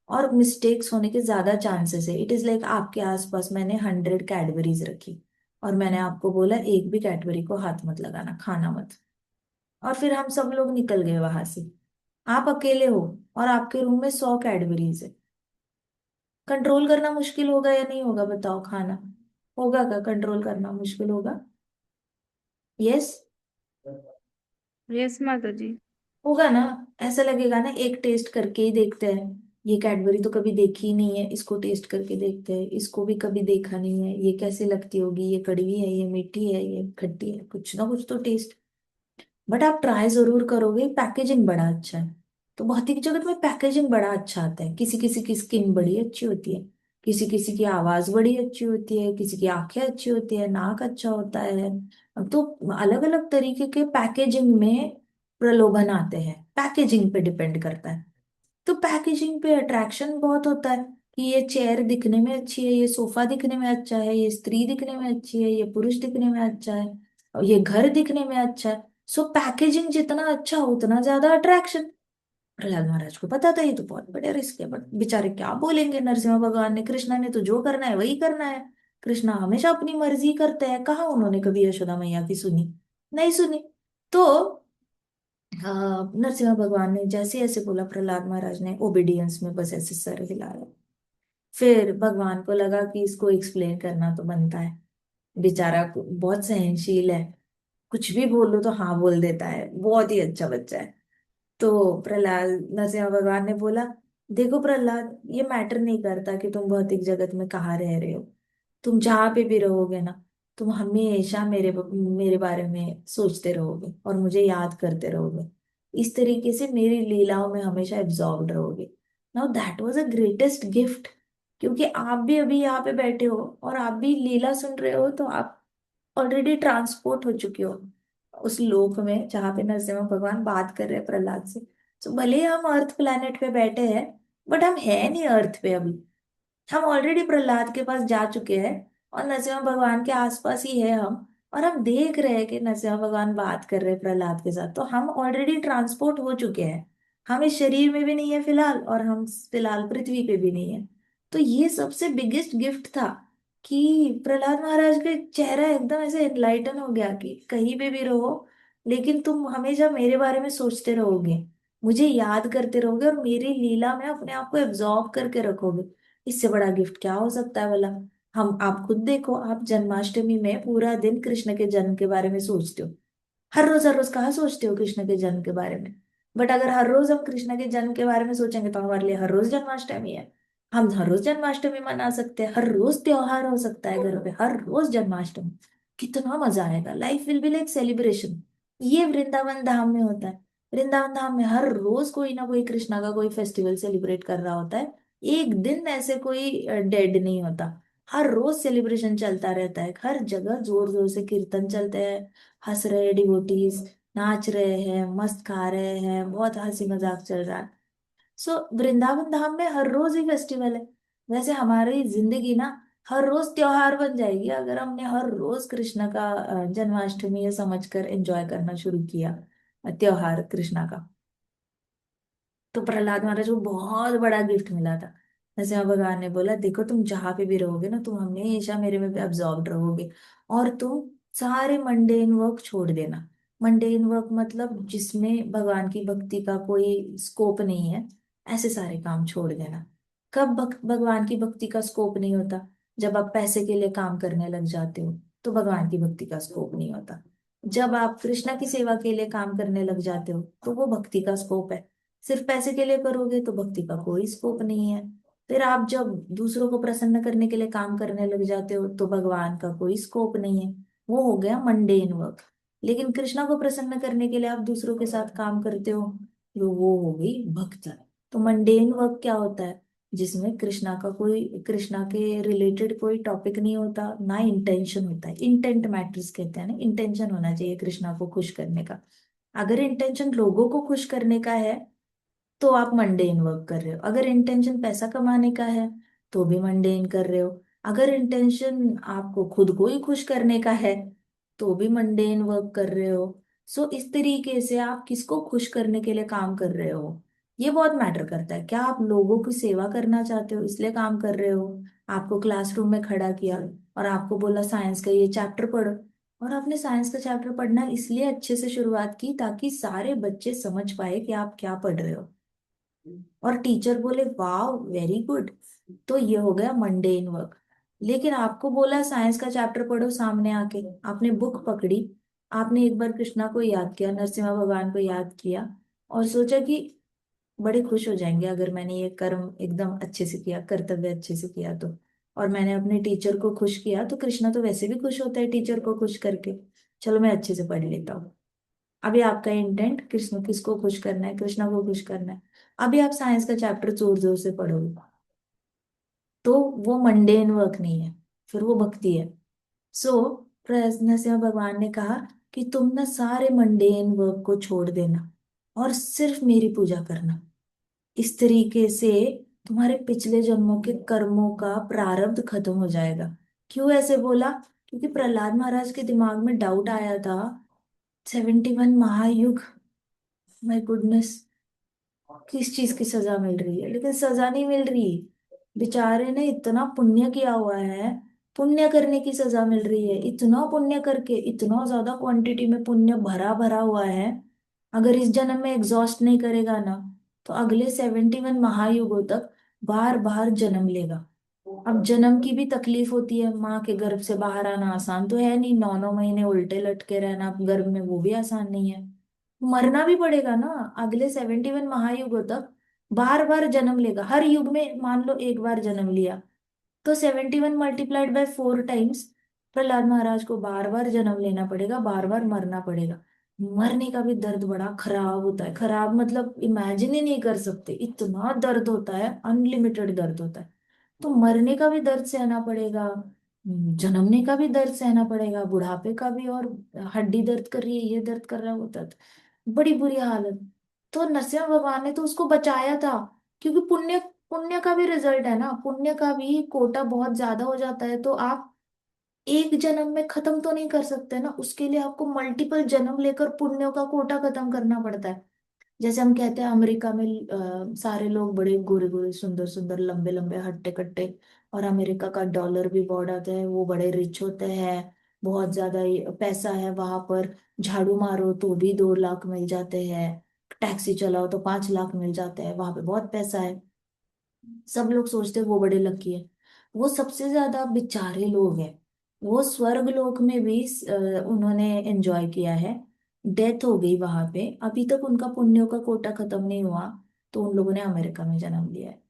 और मिस्टेक्स होने के ज्यादा चांसेस है। इट इज लाइक आपके आसपास मैंने 100 कैडबरीज रखी और मैंने आपको बोला एक भी कैडबरी को हाथ मत लगाना, खाना मत, और फिर हम सब लोग निकल गए वहां से। आप अकेले हो और आपके रूम में 100 कैडबरीज है। कंट्रोल करना मुश्किल होगा या नहीं होगा बताओ? खाना होगा क्या कंट्रोल करना मुश्किल होगा? यस, यस माता जी। होगा ना। ऐसा लगेगा ना, एक टेस्ट करके ही देखते हैं। ये कैडबरी तो कभी देखी ही नहीं है, इसको टेस्ट करके देखते हैं। इसको भी कभी देखा नहीं है, ये कैसी लगती होगी, ये कड़वी है, ये मीठी है, ये खट्टी है, कुछ ना कुछ तो टेस्ट। बट आप ट्राई जरूर करोगे। पैकेजिंग बड़ा अच्छा है। तो भौतिक जगत में पैकेजिंग बड़ा अच्छा आता है। किसी किसी की स्किन बड़ी अच्छी होती है, किसी किसी की आवाज बड़ी अच्छी होती है, किसी की आंखें अच्छी होती है, नाक अच्छा होता है। तो अलग अलग तरीके के पैकेजिंग में प्रलोभन आते हैं। पैकेजिंग पे डिपेंड करता है। तो पैकेजिंग पे अट्रैक्शन बहुत होता है कि ये चेयर दिखने में अच्छी है, ये सोफा दिखने में अच्छा है, ये स्त्री दिखने में अच्छी है, ये पुरुष दिखने में अच्छा है, और ये घर दिखने में अच्छा है। सो पैकेजिंग जितना अच्छा हो उतना ज्यादा अट्रैक्शन। प्रहलाद महाराज को पता था ये तो बहुत बड़े रिस्क है, बट बेचारे क्या बोलेंगे? नरसिम्हा भगवान ने, कृष्णा ने तो जो करना है वही करना है। कृष्णा हमेशा अपनी मर्जी करते हैं। कहाँ उन्होंने कभी यशोदा मैया की सुनी? नहीं सुनी। तो नरसिम्हा भगवान ने जैसे ऐसे बोला, प्रहलाद महाराज ने ओबीडियंस में बस ऐसे सर हिलाया। फिर भगवान को लगा कि इसको एक्सप्लेन करना तो बनता है। बेचारा बहुत सहनशील है, कुछ भी बोलो तो हाँ बोल देता है, बहुत ही अच्छा बच्चा है। तो प्रहलाद, नरसिम्हा भगवान ने बोला, देखो प्रहलाद, ये मैटर नहीं करता कि तुम भौतिक जगत में कहाँ रह रहे हो। तुम जहाँ पे भी रहोगे ना, तुम हमेशा मेरे बारे में सोचते रहोगे और मुझे याद करते रहोगे। इस तरीके से मेरी लीलाओं में हमेशा एब्जॉर्ब्ड रहोगे। Now that was a greatest gift. क्योंकि आप भी अभी यहाँ पे बैठे हो और आप भी लीला सुन रहे हो, तो आप ऑलरेडी ट्रांसपोर्ट हो चुके हो उस लोक में जहाँ पे नरसिम्हा भगवान बात कर रहे हैं प्रहलाद से। तो भले ही हम अर्थ प्लैनेट पे बैठे हैं, बट हम है नहीं अर्थ पे अभी। हम ऑलरेडी प्रहलाद के पास जा चुके हैं और नरसिम्हा भगवान के आसपास ही है हम। और हम देख रहे हैं कि नरसिम्हा भगवान बात कर रहे हैं प्रहलाद के साथ, तो हम ऑलरेडी ट्रांसपोर्ट हो चुके हैं। हम इस शरीर में भी नहीं है फिलहाल, और हम फिलहाल पृथ्वी पे भी नहीं है। तो ये सबसे बिगेस्ट गिफ्ट था कि प्रहलाद महाराज का चेहरा एकदम ऐसे एनलाइटन हो गया कि कहीं पे भी रहो, लेकिन तुम हमेशा मेरे बारे में सोचते रहोगे, मुझे याद करते रहोगे और मेरी लीला में अपने आप को एब्जॉर्ब करके रखोगे। इससे बड़ा गिफ्ट क्या हो सकता है भला? हम, आप खुद देखो, आप जन्माष्टमी में पूरा दिन कृष्ण के जन्म के बारे में सोचते हो। हर रोज कहाँ सोचते हो कृष्ण के जन्म के बारे में? बट अगर हर रोज हम कृष्ण के जन्म के बारे में सोचेंगे तो हमारे लिए हर रोज जन्माष्टमी है। हम हर रोज जन्माष्टमी मना सकते हैं, हर रोज त्योहार हो सकता है घर पे, हर रोज जन्माष्टमी। कितना मजा आएगा, life will be like celebration. ये वृंदावन धाम में होता है। वृंदावन धाम में हर रोज कोई ना कोई कृष्णा का कोई फेस्टिवल सेलिब्रेट कर रहा होता है। एक दिन ऐसे कोई डेड नहीं होता। हर रोज सेलिब्रेशन चलता रहता है, हर जगह जोर जोर से कीर्तन चलते हैं, हंस रहे डिवोटीज, नाच रहे हैं, मस्त खा रहे हैं, बहुत हंसी मजाक चल रहा है। सो वृंदावन धाम में हर रोज ही फेस्टिवल है। वैसे हमारी जिंदगी ना हर रोज त्योहार बन जाएगी अगर हमने हर रोज कृष्ण का जन्माष्टमी है समझकर एंजॉय करना शुरू किया, त्योहार कृष्णा का। तो प्रहलाद महाराज को बहुत बड़ा गिफ्ट मिला था। नरसिम्हा भगवान ने बोला, देखो तुम जहां पे भी रहोगे ना, तुम हमेशा मेरे में अब्जॉर्ब्ड रहोगे, और तुम सारे मंडेन वर्क छोड़ देना। मंडेन वर्क मतलब जिसमें भगवान की भक्ति का कोई स्कोप नहीं है, ऐसे सारे काम छोड़ देना। कब भगवान की भक्ति का स्कोप नहीं होता? जब आप पैसे के लिए काम करने लग जाते हो तो भगवान की भक्ति का स्कोप नहीं होता। जब आप कृष्णा की सेवा के लिए काम करने लग जाते हो तो वो भक्ति का स्कोप है। सिर्फ पैसे के लिए करोगे तो भक्ति का कोई स्कोप नहीं है। फिर आप जब दूसरों को प्रसन्न करने के लिए काम करने लग जाते हो तो भगवान का कोई स्कोप नहीं है। वो हो गया मंडेन वर्क। लेकिन कृष्णा को प्रसन्न करने के लिए आप दूसरों के साथ काम करते हो, तो वो हो गई भक्त। तो मंडेन वर्क क्या होता है? जिसमें कृष्णा के रिलेटेड कोई टॉपिक नहीं होता, ना इंटेंशन होता है। इंटेंट मैटर्स कहते हैं ना, इंटेंशन होना चाहिए कृष्णा को खुश करने का। अगर इंटेंशन लोगों को खुश करने का है तो आप मंडेन वर्क कर रहे हो। अगर इंटेंशन पैसा कमाने का है तो भी मंडेन कर रहे हो। अगर इंटेंशन आपको खुद को ही खुश करने का है तो भी मंडेन वर्क कर रहे हो। सो इस तरीके से आप किसको खुश करने के लिए काम कर रहे हो? ये बहुत मैटर करता है। क्या आप लोगों की सेवा करना चाहते हो इसलिए काम कर रहे हो? आपको क्लासरूम में खड़ा किया और आपको बोला साइंस का ये चैप्टर पढ़ो, और आपने साइंस का चैप्टर पढ़ना इसलिए अच्छे से शुरुआत की ताकि सारे बच्चे समझ पाए कि आप क्या पढ़ रहे हो, और टीचर बोले वाह वेरी गुड, तो ये हो गया मंडेन वर्क। लेकिन आपको बोला साइंस का चैप्टर पढ़ो सामने आके, आपने बुक पकड़ी, आपने एक बार कृष्णा को याद किया, नरसिम्हा भगवान को याद किया, और सोचा कि बड़े खुश हो जाएंगे अगर मैंने ये कर्म एकदम अच्छे से किया, कर्तव्य अच्छे से किया तो, और मैंने अपने टीचर को खुश किया, तो कृष्णा तो वैसे भी खुश होता है टीचर को खुश करके, चलो मैं अच्छे से पढ़ लेता हूँ। अभी आपका इंटेंट कृष्ण किसको खुश करना है, कृष्णा को खुश करना है। अभी आप साइंस का चैप्टर जोर जोर से पढ़ोगे तो वो मंडेन वर्क नहीं है, फिर वो भक्ति है। सो नरसिम्हा भगवान ने कहा कि तुम ना सारे मंडेन वर्क को छोड़ देना और सिर्फ मेरी पूजा करना। इस तरीके से तुम्हारे पिछले जन्मों के कर्मों का प्रारब्ध खत्म हो जाएगा। क्यों ऐसे बोला? क्योंकि प्रहलाद महाराज के दिमाग में डाउट आया था, 71 महायुग, माय गुडनेस, किस चीज की सजा मिल रही है? लेकिन सजा नहीं मिल रही, बेचारे ने इतना पुण्य किया हुआ है, पुण्य करने की सजा मिल रही है। इतना पुण्य करके इतना ज्यादा क्वांटिटी में पुण्य भरा भरा हुआ है, अगर इस जन्म में एग्जॉस्ट नहीं करेगा ना, तो अगले 71 महायुगों तक बार बार जन्म लेगा। अब जन्म की भी तकलीफ होती है, माँ के गर्भ से बाहर आना आसान तो है नहीं, 9 9 महीने उल्टे लटके रहना गर्भ में वो भी आसान नहीं है। मरना भी पड़ेगा ना, अगले 71 महायुगों तक बार बार जन्म लेगा। हर युग में मान लो एक बार जन्म लिया, तो 71 मल्टीप्लाइड बाय 4 टाइम्स प्रहलाद महाराज को बार बार जन्म लेना पड़ेगा, बार बार मरना पड़ेगा। मरने का भी दर्द बड़ा खराब होता है, खराब मतलब इमेजिन ही नहीं कर सकते, इतना दर्द होता है, अनलिमिटेड दर्द होता है। तो मरने का भी दर्द सहना पड़ेगा, जन्मने का भी दर्द सहना पड़ेगा, बुढ़ापे का भी, और हड्डी दर्द कर रही है, ये दर्द कर रहा है, वो दर्द, बड़ी बुरी हालत। तो नरसिंह भगवान ने तो उसको बचाया था, क्योंकि पुण्य, पुण्य का भी रिजल्ट है ना, पुण्य का भी कोटा बहुत ज्यादा हो जाता है, तो आप एक जन्म में खत्म तो नहीं कर सकते ना, उसके लिए आपको मल्टीपल जन्म लेकर पुण्यों का कोटा खत्म करना पड़ता है। जैसे हम कहते हैं अमेरिका में सारे लोग बड़े गोरे गोरे सुंदर सुंदर लंबे लंबे हट्टे कट्टे, और अमेरिका का डॉलर भी बहुत आता है, वो बड़े रिच होते हैं, बहुत ज्यादा पैसा है वहां पर, झाड़ू मारो तो भी 2 लाख मिल जाते हैं, टैक्सी चलाओ तो 5 लाख मिल जाते हैं, वहां पे बहुत पैसा है। सब लोग सोचते हैं वो बड़े लकी है, वो सबसे ज्यादा बेचारे लोग हैं। वो स्वर्ग लोक में भी उन्होंने एंजॉय किया है, डेथ हो गई वहां पे, अभी तक उनका पुण्यों का कोटा खत्म नहीं हुआ, तो उन लोगों ने अमेरिका में जन्म लिया है।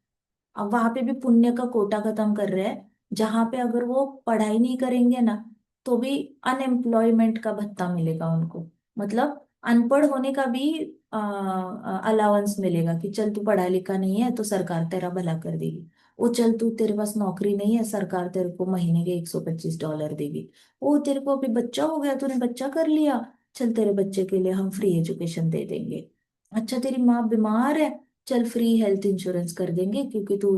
अब वहां पे भी पुण्य का कोटा खत्म कर रहे हैं, जहां पे अगर वो पढ़ाई नहीं करेंगे ना, तो भी अनएम्प्लॉयमेंट का भत्ता मिलेगा उनको, मतलब अनपढ़ होने का भी अलाउंस मिलेगा कि चल तू पढ़ा लिखा नहीं है तो सरकार तेरा भला कर देगी। ओ चल तू, तेरे पास नौकरी नहीं है, सरकार तेरे को महीने के $125 देगी। ओ तेरे को अभी बच्चा हो गया, तूने बच्चा कर लिया, चल तेरे बच्चे के लिए हम फ्री एजुकेशन दे देंगे। अच्छा तेरी माँ बीमार है, चल फ्री हेल्थ इंश्योरेंस कर देंगे क्योंकि तू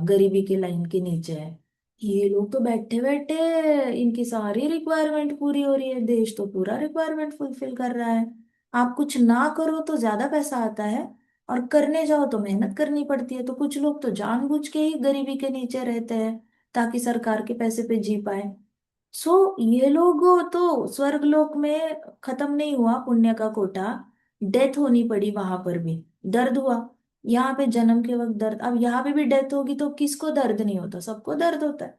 गरीबी के लाइन के नीचे है। ये लोग तो बैठे बैठे इनकी सारी रिक्वायरमेंट पूरी हो रही है, देश तो पूरा रिक्वायरमेंट फुलफिल कर रहा है। आप कुछ ना करो तो ज्यादा पैसा आता है, और करने जाओ तो मेहनत करनी पड़ती है, तो कुछ लोग तो जानबूझ के ही गरीबी के नीचे रहते हैं ताकि सरकार के पैसे पे जी पाए। सो ये लोग तो स्वर्गलोक में खत्म नहीं हुआ पुण्य का कोटा, डेथ होनी पड़ी वहां पर भी, दर्द हुआ। यहाँ पे जन्म के वक्त दर्द, अब यहाँ पे भी डेथ होगी तो किसको दर्द नहीं होता? सबको दर्द होता है,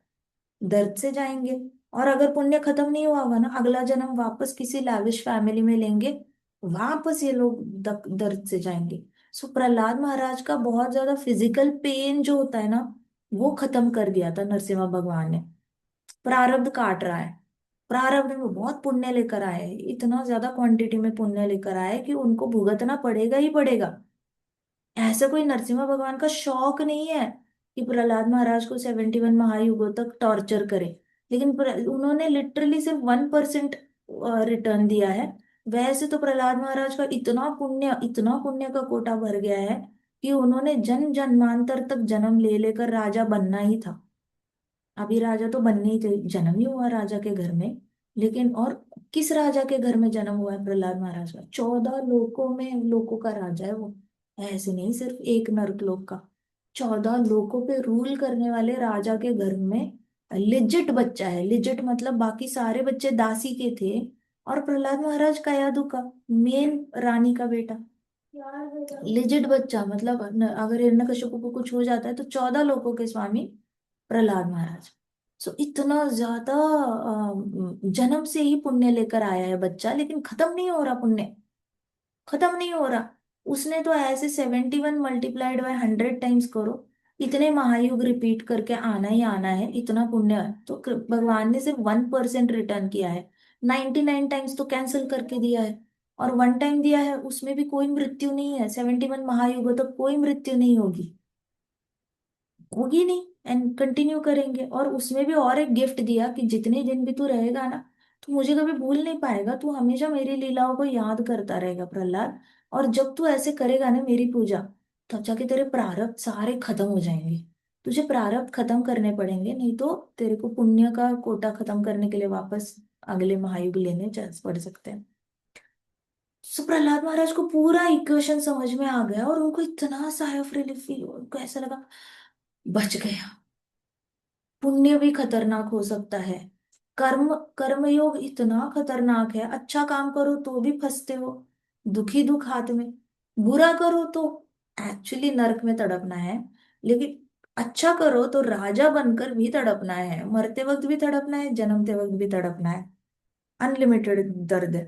दर्द से जाएंगे। और अगर पुण्य खत्म नहीं हुआ होगा ना, अगला जन्म वापस किसी लाविश फैमिली में लेंगे, वापस ये लोग दर्द से जाएंगे। सो प्रहलाद महाराज का बहुत ज्यादा फिजिकल पेन जो होता है ना, वो खत्म कर दिया था नरसिम्हा भगवान ने। प्रारब्ध काट रहा है, प्रारब्ध में बहुत पुण्य लेकर आए हैं, इतना ज्यादा क्वांटिटी में पुण्य लेकर आए हैं कि उनको भुगतना पड़ेगा ही पड़ेगा। ऐसा कोई नरसिम्हा भगवान का शौक नहीं है कि प्रहलाद महाराज को 71 महायुगों तक टॉर्चर करे, लेकिन उन्होंने लिटरली सिर्फ 1% रिटर्न दिया है। वैसे तो प्रहलाद महाराज का इतना पुण्य का कोटा भर गया है कि उन्होंने जन्म जन्मांतर तक जन्म ले लेकर राजा बनना ही था। अभी राजा तो बनने ही थे, जन्म ही हुआ राजा के घर में, लेकिन और किस राजा के घर में जन्म हुआ है प्रहलाद महाराज का? 14 लोकों में लोकों का राजा है वो, ऐसे नहीं सिर्फ एक नर्कलोक का, 14 लोकों पे रूल करने वाले राजा के घर में लिजिट बच्चा है। लिजिट मतलब बाकी सारे बच्चे दासी के थे, और प्रहलाद महाराज कयादू का, मेन रानी का बेटा। लिजिट बच्चा मतलब अगर हिरण्यकशिपु को कुछ हो जाता है तो 14 लोकों के स्वामी प्रहलाद महाराज। सो इतना ज्यादा जन्म से ही पुण्य लेकर आया है बच्चा, लेकिन खत्म नहीं हो रहा पुण्य, खत्म नहीं हो रहा। उसने तो ऐसे 71 × 100 करो, इतने महायुग रिपीट करके आना ही आना है, इतना पुण्य है। तो भगवान ने सिर्फ 1% रिटर्न किया है, 99 टाइम्स तो कैंसिल करके दिया है। और 1 टाइम दिया है, उसमें भी कोई मृत्यु नहीं है। 71 महायुगों तक कोई मृत्यु नहीं होगी, होगी नहीं, एंड कंटिन्यू करेंगे। और उसमें भी और एक गिफ्ट दिया कि जितने दिन भी तू रहेगा ना, तू मुझे कभी भूल नहीं पाएगा, तू हमेशा मेरी लीलाओं को याद करता रहेगा प्रहलाद। और जब तू ऐसे करेगा ना मेरी पूजा, तब जाके तेरे प्रारब्ध सारे खत्म हो जाएंगे। तुझे प्रारब्ध खत्म करने पड़ेंगे, नहीं तो तेरे को पुण्य का कोटा खत्म करने के लिए वापस अगले महायुग लेने पड़ सकते हैं। सो प्रहलाद महाराज को पूरा इक्वेशन समझ में आ गया, और उनको इतना साई ऑफ रिलीफ फील हुआ, उनको ऐसा लगा बच गया। पुण्य भी खतरनाक हो सकता है, कर्म कर्मयोग इतना खतरनाक है। अच्छा काम करो तो भी फंसते हो, दुखी दुख हाथ में। बुरा करो तो एक्चुअली नरक में तड़पना है, लेकिन अच्छा करो तो राजा बनकर भी तड़पना है, मरते वक्त भी तड़पना है, जन्मते वक्त भी तड़पना है। अनलिमिटेड दर्द है।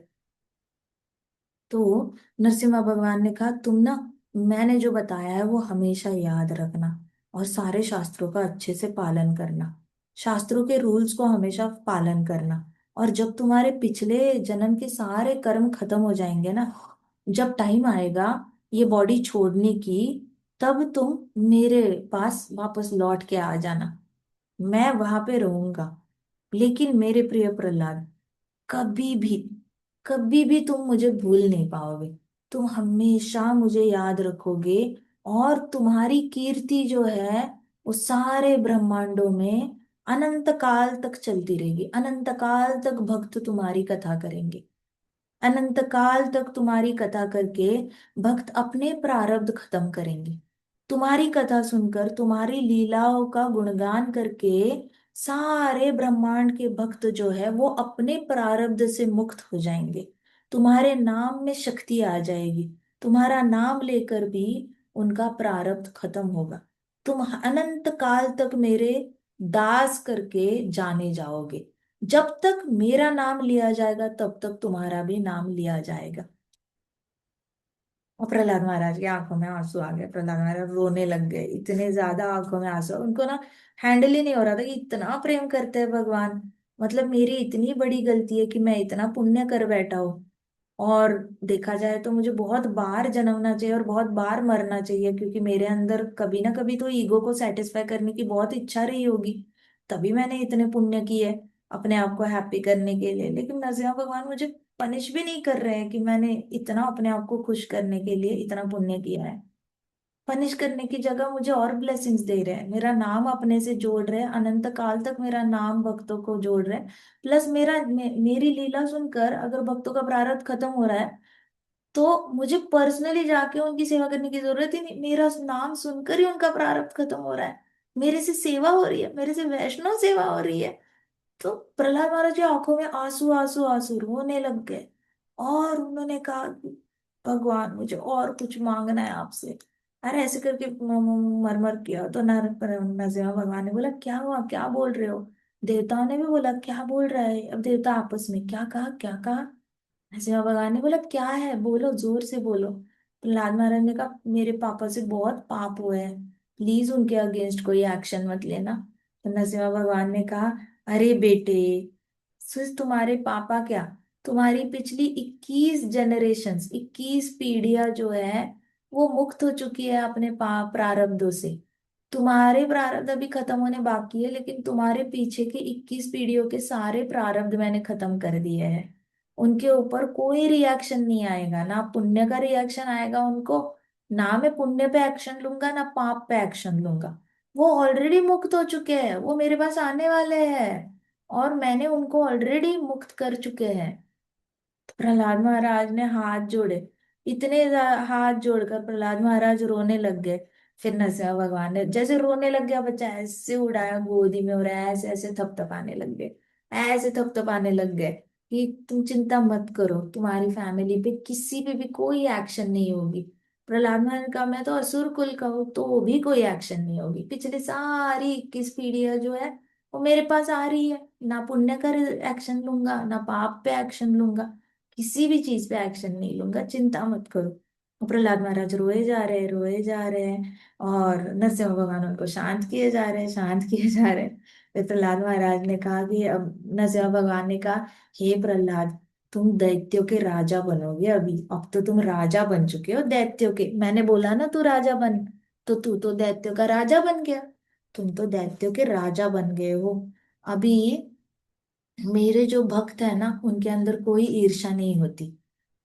तो नरसिम्हा भगवान ने कहा तुम ना, मैंने जो बताया है वो हमेशा याद रखना, और सारे शास्त्रों का अच्छे से पालन करना, शास्त्रों के रूल्स को हमेशा पालन करना। और जब तुम्हारे पिछले जन्म के सारे कर्म खत्म हो जाएंगे ना, जब टाइम आएगा ये बॉडी छोड़ने की, तब तुम मेरे पास वापस लौट के आ जाना, मैं वहां पे रहूंगा। लेकिन मेरे प्रिय प्रहलाद, कभी भी, कभी भी तुम मुझे भूल नहीं पाओगे, तुम हमेशा मुझे याद रखोगे। और तुम्हारी कीर्ति जो है वो सारे ब्रह्मांडों में अनंत काल तक चलती रहेगी, अनंत काल तक भक्त तुम्हारी कथा करेंगे, अनंत काल तक तुम्हारी कथा करके भक्त अपने प्रारब्ध खत्म करेंगे। तुम्हारी कथा सुनकर, तुम्हारी लीलाओं का गुणगान करके सारे ब्रह्मांड के भक्त जो है वो अपने प्रारब्ध से मुक्त हो जाएंगे। तुम्हारे नाम में शक्ति आ जाएगी, तुम्हारा नाम लेकर भी उनका प्रारब्ध खत्म होगा। तुम अनंत काल तक मेरे दास करके जाने जाओगे। जब तक मेरा नाम लिया जाएगा तब तक तुम्हारा भी नाम लिया जाएगा। और प्रहलाद महाराज की आंखों में आंसू आ गए, प्रहलाद महाराज रोने लग गए, इतने ज्यादा आंखों में आंसू, उनको ना हैंडल ही नहीं हो रहा था कि इतना प्रेम करते हैं भगवान। मतलब मेरी इतनी बड़ी गलती है कि मैं इतना पुण्य कर बैठा हूँ, और देखा जाए तो मुझे बहुत बार जन्मना चाहिए और बहुत बार मरना चाहिए, क्योंकि मेरे अंदर कभी ना कभी तो ईगो को सेटिस्फाई करने की बहुत इच्छा रही होगी, तभी मैंने इतने पुण्य किए अपने आप को हैप्पी करने के लिए। लेकिन नरसिम्हा भगवान मुझे पनिश भी नहीं कर रहे हैं कि मैंने इतना अपने आप को खुश करने के लिए इतना पुण्य किया है। पनिश करने की जगह मुझे और ब्लेसिंग्स दे रहे हैं, मेरा नाम अपने से जोड़ रहे हैं, अनंत काल तक मेरा नाम भक्तों को जोड़ रहे हैं। प्लस मेरी लीला सुनकर अगर भक्तों का प्रारब्ध खत्म हो रहा है, तो मुझे पर्सनली जाके उनकी सेवा करने की जरूरत ही नहीं, मेरा नाम सुनकर ही उनका प्रारब्ध खत्म हो रहा है। मेरे से सेवा हो रही है, मेरे से वैष्णव सेवा हो रही है। तो प्रहलाद महाराज की आंखों में आंसू आंसू आंसू, रोने लग गए। और उन्होंने कहा कि भगवान मुझे और कुछ मांगना है आपसे। अरे ऐसे करके मरमर किया तो नरसिम्हा भगवान ने बोला क्या हुआ, क्या बोल रहे हो। देवताओं ने भी बोला क्या बोल रहा है। अब देवता आपस में क्या कहा, क्या कहा। नरसिम्हा भगवान ने बोला क्या है, बोलो जोर से बोलो। प्रहलाद महाराज ने कहा मेरे पापा से बहुत पाप हुए हैं, प्लीज उनके अगेंस्ट कोई एक्शन मत लेना। तो नरसिम्हा भगवान ने कहा अरे बेटे, सिर्फ तुम्हारे पापा क्या, तुम्हारी पिछली 21 जनरेशन्स, 21 पीढ़ियां जो है वो मुक्त हो चुकी है अपने पाप प्रारब्धों से। तुम्हारे प्रारब्ध अभी खत्म होने बाकी है, लेकिन तुम्हारे पीछे के 21 पीढ़ियों के सारे प्रारब्ध मैंने खत्म कर दिए हैं। उनके ऊपर कोई रिएक्शन नहीं आएगा, ना पुण्य का रिएक्शन आएगा उनको, ना मैं पुण्य पे एक्शन लूंगा ना पाप पे एक्शन लूंगा। वो ऑलरेडी मुक्त हो चुके हैं, वो मेरे पास आने वाले हैं, और मैंने उनको ऑलरेडी मुक्त कर चुके हैं। तो प्रहलाद महाराज ने हाथ जोड़े, हाथ जोड़कर प्रहलाद महाराज रोने लग गए। फिर नरसिम्हा भगवान ने जैसे रोने लग गया बच्चा, ऐसे उड़ाया गोदी में और ऐसे ऐसे थपथपाने लग गए, ऐसे थपथपाने लग गए कि तुम चिंता मत करो, तुम्हारी फैमिली पे किसी पे भी कोई एक्शन नहीं होगी। प्रहलाद महाराज ने कहा मैं तो असुर कुल का हूँ, तो भी कोई एक्शन नहीं होगी। पिछली सारी 21 पीढ़ियां जो है वो मेरे पास आ रही है, ना पुण्य का एक्शन लूंगा ना पाप पे एक्शन लूंगा, किसी भी चीज पे एक्शन नहीं लूंगा, चिंता मत करो। और प्रहलाद महाराज रोए जा रहे हैं, रोए जा रहे हैं, और नरसिंह भगवान उनको शांत किए जा रहे हैं, शांत किए जा रहे हैं। फिर प्रहलाद महाराज ने कहा कि अब नरसिंह भगवान ने कहा, हे प्रहलाद, तुम दैत्यों के राजा बनोगे अभी, अब तो तुम राजा बन चुके हो दैत्यों के, मैंने बोला ना तू राजा बन, तो तू तो दैत्यों का राजा बन गया, तुम तो दैत्यों के राजा बन गए हो। अभी मेरे जो भक्त है ना उनके अंदर कोई ईर्ष्या नहीं होती,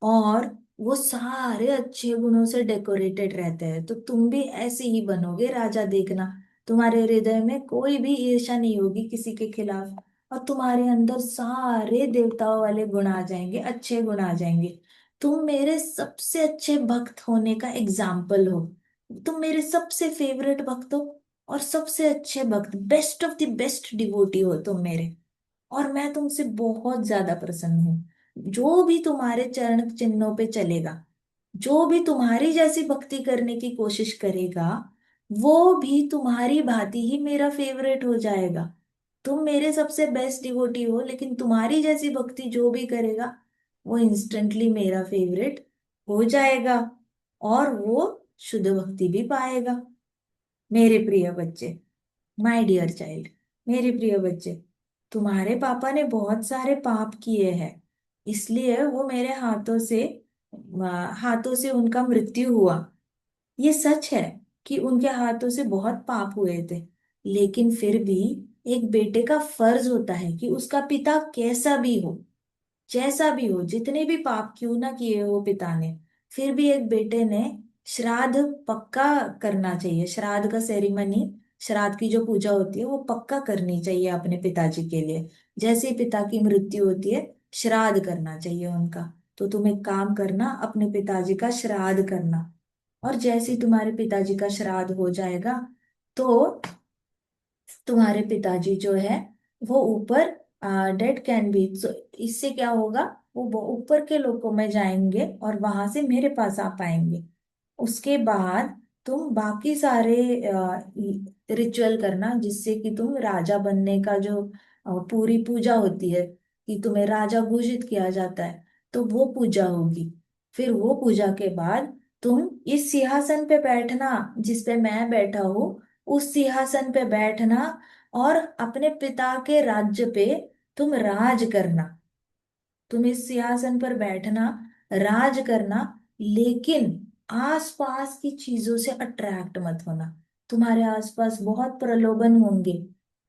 और वो सारे अच्छे गुणों से डेकोरेटेड रहते हैं, तो तुम भी ऐसे ही बनोगे राजा, देखना। तुम्हारे हृदय में कोई भी ईर्ष्या नहीं होगी किसी के खिलाफ, और तुम्हारे अंदर सारे देवताओं वाले गुण आ जाएंगे, अच्छे गुण आ जाएंगे। तुम मेरे सबसे अच्छे भक्त होने का एग्जाम्पल हो, तुम मेरे सबसे फेवरेट भक्त हो, और सबसे अच्छे भक्त, best of the best devotee हो तुम मेरे, और मैं तुमसे बहुत ज्यादा प्रसन्न हूँ। जो भी तुम्हारे चरण चिन्हों पे चलेगा, जो भी तुम्हारी जैसी भक्ति करने की कोशिश करेगा, वो भी तुम्हारी भांति ही मेरा फेवरेट हो जाएगा। तुम मेरे सबसे बेस्ट डिवोटी हो, लेकिन तुम्हारी जैसी भक्ति जो भी करेगा वो इंस्टेंटली मेरा फेवरेट हो जाएगा, और वो शुद्ध भक्ति भी पाएगा। मेरे प्रिय बच्चे, माय डियर चाइल्ड, मेरे प्रिय बच्चे, तुम्हारे पापा ने बहुत सारे पाप किए हैं, इसलिए वो मेरे हाथों से उनका मृत्यु हुआ। ये सच है कि उनके हाथों से बहुत पाप हुए थे, लेकिन फिर भी एक बेटे का फर्ज होता है कि उसका पिता कैसा भी हो, जैसा भी हो, जितने भी पाप क्यों ना किए हो पिता ने, फिर भी एक बेटे ने श्राद्ध पक्का करना चाहिए। श्राद्ध का सेरिमनी, श्राद्ध की जो पूजा होती है वो पक्का करनी चाहिए अपने पिताजी के लिए। जैसे ही पिता की मृत्यु होती है, श्राद्ध करना चाहिए उनका। तो तुम एक काम करना, अपने पिताजी का श्राद्ध करना, और जैसे ही तुम्हारे पिताजी का श्राद्ध हो जाएगा, तो तुम्हारे पिताजी जो है वो ऊपर, डेड कैन बी, सो इससे क्या होगा, वो ऊपर के लोकों में जाएंगे और वहां से मेरे पास आ पाएंगे। उसके बाद तुम बाकी सारे रिचुअल करना, जिससे कि तुम राजा बनने का जो पूरी पूजा होती है, कि तुम्हें राजा घोषित किया जाता है, तो वो पूजा होगी। फिर वो पूजा के बाद तुम इस सिंहासन पे बैठना जिस पे मैं बैठा हूँ, उस सिंहासन पे बैठना, और अपने पिता के राज्य पे तुम राज करना। तुम इस सिंहासन पर बैठना, राज करना, लेकिन आसपास की चीजों से अट्रैक्ट मत होना। तुम्हारे आसपास बहुत प्रलोभन होंगे,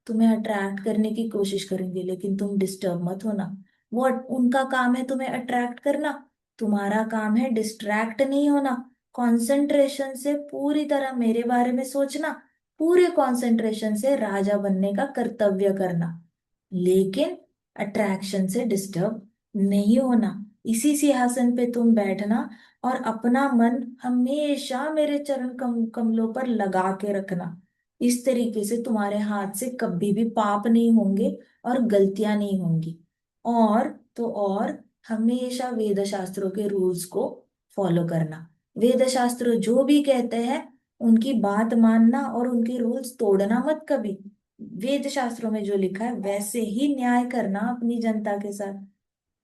तुम्हें अट्रैक्ट करने की कोशिश करेंगे, लेकिन तुम डिस्टर्ब मत होना। वो उनका काम है तुम्हें अट्रैक्ट करना, तुम्हारा काम है डिस्ट्रैक्ट नहीं होना। कंसंट्रेशन से पूरी तरह मेरे बारे में सोचना, पूरे कंसंट्रेशन से राजा बनने का कर्तव्य करना, लेकिन अट्रैक्शन से डिस्टर्ब नहीं होना। इसी सिंहासन पे तुम बैठना, और अपना मन हमेशा मेरे चरण कमलों पर लगा के रखना। इस तरीके से तुम्हारे हाथ से कभी भी पाप नहीं होंगे और गलतियां नहीं होंगी। और तो और, हमेशा वेद शास्त्रों के रूल्स को फॉलो करना। वेद शास्त्र जो भी कहते हैं उनकी बात मानना, और उनके रूल्स तोड़ना मत कभी। वेद शास्त्रों में जो लिखा है वैसे ही न्याय करना अपनी जनता के साथ।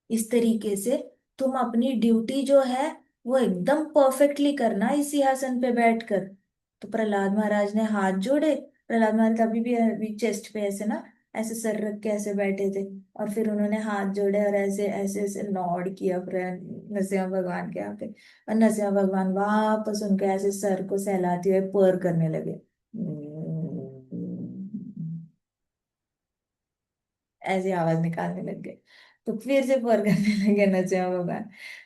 इस तरीके से तुम अपनी ड्यूटी जो है वो एकदम परफेक्टली करना इस सिंहासन पे बैठकर। तो प्रहलाद महाराज ने हाथ जोड़े। प्रहलाद महाराज अभी चेस्ट पे ऐसे ना, ऐसे सर रख के ऐसे बैठे थे, और फिर उन्होंने हाथ जोड़े और ऐसे ऐसे ऐसे नॉड किया नरसिंह भगवान के यहाँ पे, और नरसिंह भगवान वापस उनके ऐसे सर को सहलाते हुए पर करने लगे, ऐसी आवाज निकालने लग गए। तो फिर से पर करने लगे नरसिम्हा भगवान।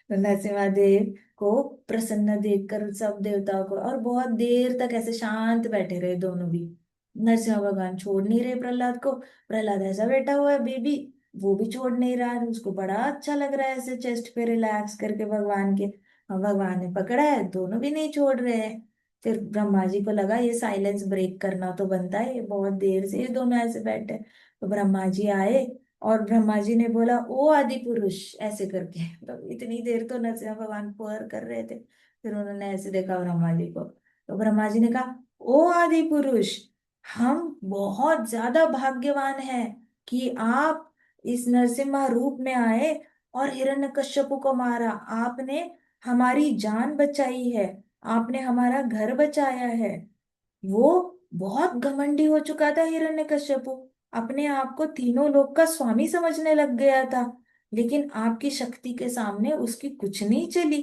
तो नरसिम्हा देव को प्रसन्न देखकर सब देवताओं को, और बहुत देर तक ऐसे शांत बैठे रहे दोनों भी। नरसिम्हा भगवान छोड़ नहीं रहे प्रहलाद को। प्रहलाद ऐसा बैठा हुआ है बेबी, वो भी छोड़ नहीं रहा है, उसको बड़ा अच्छा लग रहा है ऐसे चेस्ट पे रिलैक्स करके भगवान के। और भगवान ने पकड़ा है, दोनों भी नहीं छोड़ रहे हैं। फिर ब्रह्मा जी को लगा ये साइलेंस ब्रेक करना तो बनता है, ये बहुत देर से ये दोनों ऐसे बैठे हैं। तो ब्रह्मा जी आए और ब्रह्मा जी ने बोला, ओ आदि पुरुष, ऐसे करके। तो इतनी देर तो नरसिंह भगवान पुअर कर रहे थे, फिर उन्होंने ऐसे देखा ब्रह्मा जी को। तो ब्रह्मा जी ने कहा, ओ आदि पुरुष, हम बहुत ज्यादा भाग्यवान हैं कि आप इस नरसिम्हा रूप में आए और हिरण्यकश्यप को मारा। आपने हमारी जान बचाई है, आपने हमारा घर बचाया है। वो बहुत घमंडी हो चुका था हिरण्यकश्यपु, अपने आप को तीनों लोक का स्वामी समझने लग गया था। लेकिन आपकी शक्ति के सामने उसकी कुछ नहीं चली।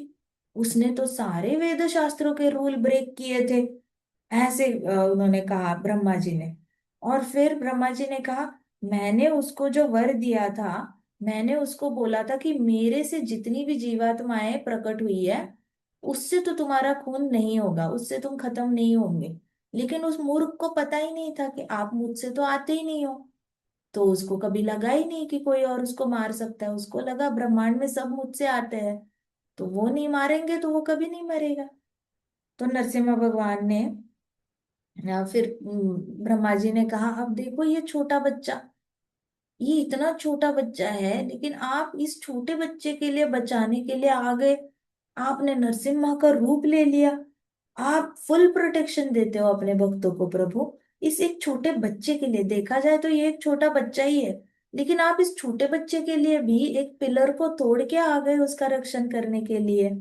उसने तो सारे वेद शास्त्रों के रूल ब्रेक किए थे। ऐसे उन्होंने कहा ब्रह्मा जी ने। और फिर ब्रह्मा जी ने कहा, मैंने उसको जो वर दिया था, मैंने उसको बोला था कि मेरे से जितनी भी जीवात्माएं प्रकट हुई है, उससे तो तुम्हारा खून नहीं होगा, उससे तुम खत्म नहीं होंगे। लेकिन उस मूर्ख को पता ही नहीं था कि आप मुझसे तो आते ही नहीं हो। तो उसको कभी लगा ही नहीं कि कोई और उसको मार सकता है, उसको लगा ब्रह्मांड में सब मुझसे आते हैं, तो वो नहीं मारेंगे तो वो कभी नहीं मरेगा। तो नरसिम्हा भगवान ने फिर ब्रह्मा जी ने कहा, अब देखो ये छोटा बच्चा, ये इतना छोटा बच्चा है, लेकिन आप इस छोटे बच्चे के लिए बचाने के लिए आ गए। आपने नरसिम्हा का रूप ले लिया। आप फुल प्रोटेक्शन देते हो अपने भक्तों को प्रभु। इस एक छोटे बच्चे के लिए, देखा जाए तो ये एक छोटा बच्चा ही है, लेकिन आप इस छोटे बच्चे के लिए भी एक पिलर को तोड़ के आ गए उसका रक्षण करने के लिए।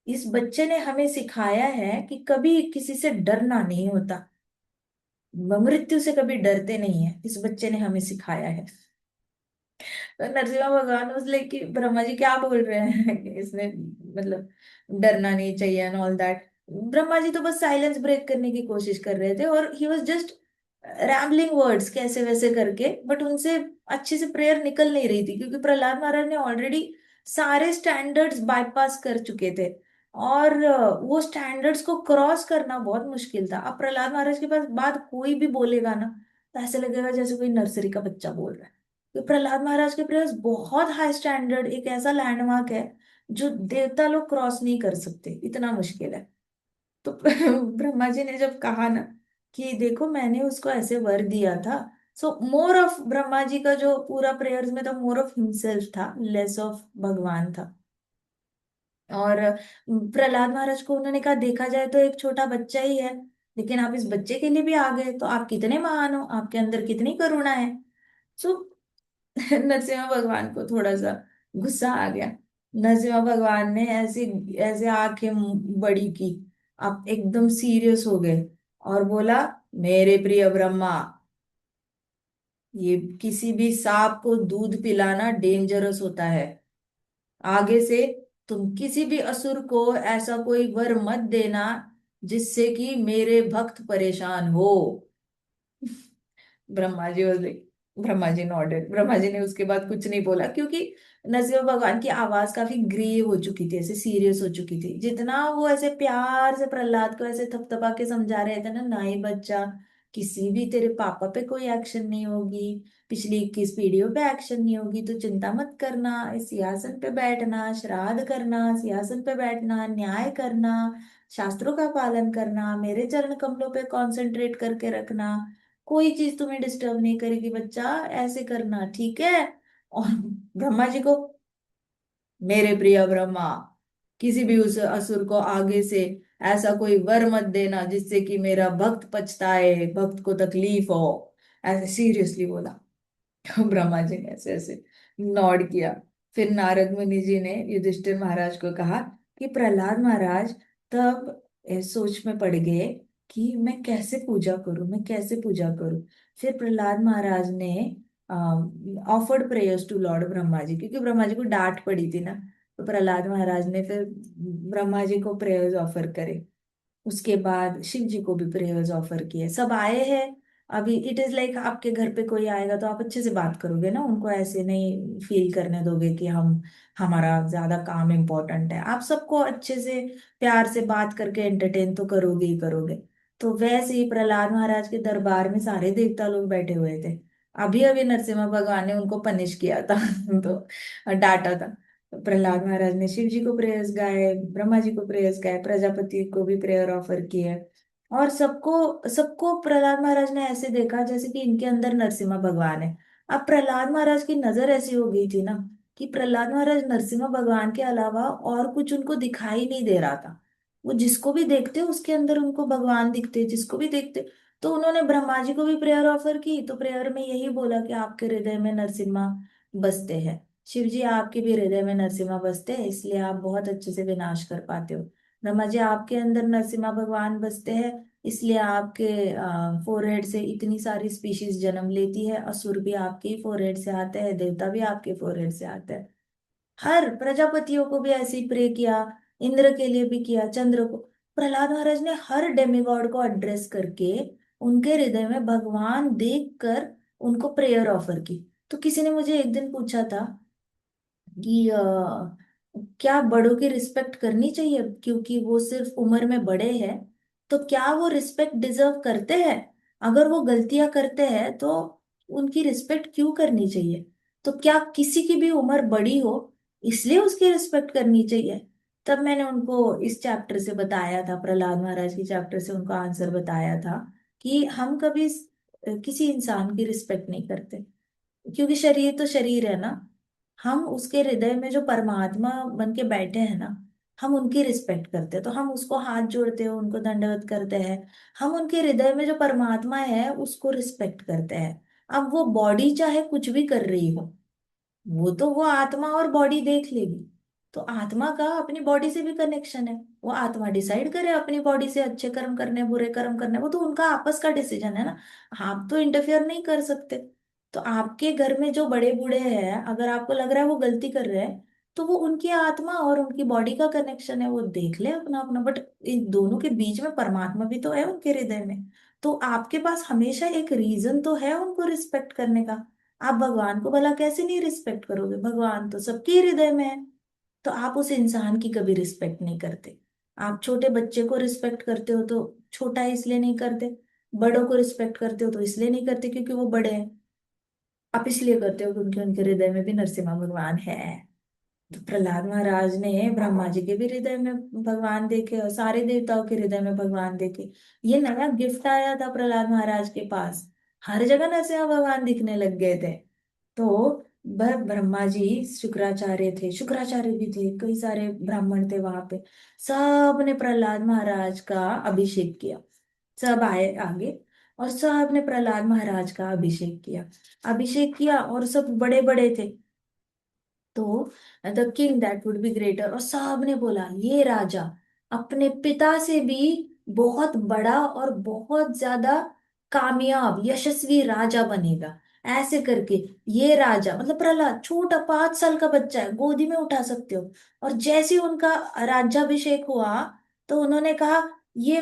इस बच्चे ने हमें सिखाया है कि कभी किसी से डरना नहीं होता, मृत्यु से कभी डरते नहीं है, इस बच्चे ने हमें सिखाया है। तो नरसिम्हा भगवान उस कि ब्रह्मा जी क्या बोल रहे हैं कि इसने मतलब डरना नहीं चाहिए and all that. Brahma ji तो बस साइलेंस ब्रेक करने की कोशिश कर रहे थे, और he was just rambling words कैसे वैसे करके, बट उनसे अच्छे से प्रेयर निकल नहीं रही थी, क्योंकि प्रहलाद महाराज ने ऑलरेडी सारे स्टैंडर्ड्स बाईपास कर चुके थे। और वो स्टैंडर्ड्स को क्रॉस करना बहुत मुश्किल था। अब प्रहलाद महाराज के पास बात कोई भी बोलेगा ना, तो ऐसे लगेगा जैसे कोई नर्सरी का बच्चा बोल रहा है। तो प्रहलाद महाराज के प्रयास बहुत हाई स्टैंडर्ड, एक ऐसा लैंडमार्क है जो देवता लोग क्रॉस नहीं कर सकते, इतना मुश्किल है। तो ब्रह्मा जी ने जब कहा ना कि देखो मैंने उसको ऐसे वर दिया था, सो मोर ऑफ ब्रह्मा जी का जो पूरा प्रेयर्स में था, मोर ऑफ हिमसेल्फ था, लेस ऑफ भगवान था। और प्रहलाद महाराज को उन्होंने कहा, देखा जाए तो एक छोटा बच्चा ही है, लेकिन आप इस बच्चे के लिए भी आ गए, तो आप कितने महान हो, आपके अंदर कितनी करुणा है। सो नरसिम्हा भगवान को थोड़ा सा गुस्सा आ गया। नरसिम्हा भगवान ने ऐसे ऐसे आंखें बड़ी की, आप एकदम सीरियस हो गए और बोला, मेरे प्रिय ब्रह्मा, ये किसी भी सांप को दूध पिलाना डेंजरस होता है। आगे से तुम किसी भी असुर को ऐसा कोई वर मत देना जिससे कि मेरे भक्त परेशान हो। Brahma ji was like- Brahma ji nodded. Brahma ji ने उसके बाद कुछ नहीं बोला, क्योंकि नरसिंह भगवान की आवाज काफी ग्रेव हो चुकी थी, ऐसे सीरियस हो चुकी थी। जितना वो ऐसे प्यार से प्रहलाद को ऐसे थपथपा के समझा रहे थे ना, नहीं बच्चा, किसी भी तेरे पापा पे कोई एक्शन नहीं होगी, पिछली 21 पीढ़ियों पे एक्शन नहीं होगी, तो चिंता मत करना, इस सिंहासन पे बैठना, श्राद्ध करना, सिंहासन पे बैठना, न्याय करना, शास्त्रों का पालन करना, मेरे चरण कमलों पे कंसंट्रेट करके रखना, कोई चीज तुम्हें डिस्टर्ब नहीं करेगी बच्चा, ऐसे करना, ठीक है। और ब्रह्मा जी को, मेरे प्रिय ब्रह्मा, किसी भी उस असुर को आगे से ऐसा कोई वर मत देना जिससे कि मेरा भक्त पछताए, भक्त को तकलीफ हो, ऐसे सीरियसली बोला। तो ब्रह्मा जी ने ऐसे ऐसे नॉड किया। फिर नारद मुनि जी ने युधिष्ठिर महाराज को कहा कि प्रहलाद महाराज तब सोच में पड़ गए कि मैं कैसे पूजा करूं, मैं कैसे पूजा करूं। फिर प्रहलाद महाराज ने offered prayers to lord Brahma ji, क्योंकि ब्रह्मा जी को डांट पड़ी थी ना। तो प्रहलाद महाराज ने फिर ब्रह्मा जी को प्रेयर्स ऑफर करे। उसके बाद शिव जी को भी प्रेयर्स ऑफर किए, सब आए हैं। अभी इट इज लाइक आपके घर पे कोई आएगा तो आप अच्छे से बात करोगे ना, उनको ऐसे नहीं फील करने दोगे कि हम हमारा ज्यादा काम इम्पोर्टेंट है, आप सबको अच्छे से प्यार से बात करके एंटरटेन तो करोगे ही करोगे। तो वैसे ही प्रहलाद महाराज के दरबार में सारे देवता लोग बैठे हुए थे। अभी अभी नरसिम्हा भगवान ने उनको पनिश किया था तो डांटा था। प्रहलाद महाराज ने शिव जी को प्रेयर्स गाए, ब्रह्मा जी को प्रेयर्स गाए, प्रजापति को भी प्रेयर ऑफर किए। और सबको सबको प्रहलाद महाराज ने ऐसे देखा जैसे कि इनके अंदर नरसिम्हा भगवान है। अब प्रहलाद महाराज की नजर ऐसी हो गई थी ना कि प्रहलाद महाराज नरसिम्हा भगवान के अलावा और कुछ उनको दिखाई नहीं दे रहा था। वो जिसको भी देखते उसके अंदर उनको भगवान दिखते, जिसको भी देखते। तो उन्होंने ब्रह्मा जी को भी प्रेयर ऑफर की, तो प्रेयर में यही बोला कि आपके हृदय में नरसिम्हा बसते हैं। शिव जी आपके भी हृदय में नरसिम्हा बसते हैं, इसलिए आप बहुत अच्छे से विनाश कर पाते हो। ब्रह्मा जी आपके अंदर नरसिम्हा भगवान बसते हैं, इसलिए आपके फोरहेड से इतनी सारी स्पीशीज जन्म लेती है। असुर भी आपके ही फोरहेड से आते हैं, देवता भी आपके फोरहेड से आते हैं। हर प्रजापतियों को भी ऐसे ही प्रे किया, इंद्र के लिए भी किया, चंद्र को। प्रहलाद महाराज ने हर डेमिगॉड को एड्रेस करके उनके हृदय में भगवान देखकर उनको प्रेयर ऑफर की। तो किसी ने मुझे एक दिन पूछा था कि क्या बड़ों की रिस्पेक्ट करनी चाहिए क्योंकि वो सिर्फ उम्र में बड़े हैं? तो क्या वो रिस्पेक्ट डिजर्व करते हैं? अगर वो गलतियां करते हैं तो उनकी रिस्पेक्ट क्यों करनी चाहिए? तो क्या किसी की भी उम्र बड़ी हो इसलिए उसकी रिस्पेक्ट करनी चाहिए? तब मैंने उनको इस चैप्टर से बताया था, प्रहलाद महाराज की चैप्टर से उनको आंसर बताया था कि हम कभी किसी इंसान की रिस्पेक्ट नहीं करते, क्योंकि शरीर तो शरीर है ना। हम उसके हृदय में जो परमात्मा बन के बैठे हैं ना, हम उनकी रिस्पेक्ट करते हैं, तो हम उसको हाथ जोड़ते हैं, उनको दंडवत करते हैं। हम उनके हृदय में जो परमात्मा है उसको रिस्पेक्ट करते हैं। अब वो बॉडी चाहे कुछ भी कर रही हो, वो तो वो आत्मा और बॉडी देख लेगी। तो आत्मा का अपनी बॉडी से भी कनेक्शन है। वो आत्मा डिसाइड करे अपनी बॉडी से अच्छे कर्म करने बुरे कर्म करने, वो तो उनका आपस का डिसीजन है ना। आप तो इंटरफेयर नहीं कर सकते। तो आपके घर में जो बड़े बूढ़े हैं, अगर आपको लग रहा है वो गलती कर रहे हैं, तो वो उनकी आत्मा और उनकी बॉडी का कनेक्शन है, वो देख ले अपना अपना। बट इन दोनों के बीच में परमात्मा भी तो है उनके हृदय में। तो आपके पास हमेशा एक रीजन तो है उनको रिस्पेक्ट करने का। आप भगवान को भला कैसे नहीं रिस्पेक्ट करोगे? भगवान तो सबके हृदय में है। तो आप उस इंसान की कभी रिस्पेक्ट नहीं करते। आप छोटे बच्चे को रिस्पेक्ट करते हो तो छोटा है इसलिए नहीं करते। बड़ों को रिस्पेक्ट करते हो तो इसलिए नहीं करते क्योंकि वो बड़े हैं। आप इसलिए करते हो क्योंकि उनके हृदय में भी नरसिम्हा भगवान है। तो प्रहलाद महाराज ने ब्रह्मा जी के भी हृदय में भगवान देखे और सारे देवताओं के हृदय में भगवान देखे। ये नया गिफ्ट आया था प्रहलाद महाराज के पास। हर जगह नरसिम्हा भगवान दिखने लग गए थे। तो ब्रह्मा जी, शुक्राचार्य थे, शुक्राचार्य भी थे, कई सारे ब्राह्मण थे वहां पे। सब ने प्रहलाद महाराज का अभिषेक किया। सब आए आगे और सब ने प्रहलाद महाराज का अभिषेक किया। अभिषेक किया और सब बड़े बड़े थे। तो the king that would be greater, और साहब ने बोला ये राजा अपने पिता से भी बहुत बड़ा और बहुत ज्यादा कामयाब यशस्वी राजा बनेगा। ऐसे करके ये राजा, मतलब प्रहलाद छोटा 5 साल का बच्चा है, गोदी में उठा सकते हो। और जैसे ही उनका राज्याभिषेक हुआ तो उन्होंने कहा ये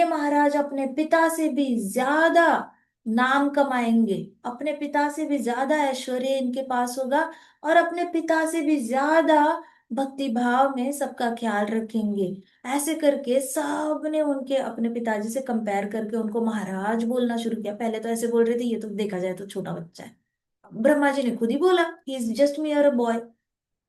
महाराज अपने पिता से भी ज्यादा नाम कमाएंगे, अपने पिता से भी ज्यादा ऐश्वर्य इनके पास होगा, और अपने पिता से भी ज्यादा भक्ति भाव में सबका ख्याल रखेंगे। ऐसे करके सबने उनके अपने पिताजी से कंपेयर करके उनको महाराज बोलना शुरू किया। पहले तो ऐसे बोल रहे थे ये तो देखा जाए तो छोटा बच्चा है। ब्रह्मा जी ने खुद ही बोला he is just mayor a boy.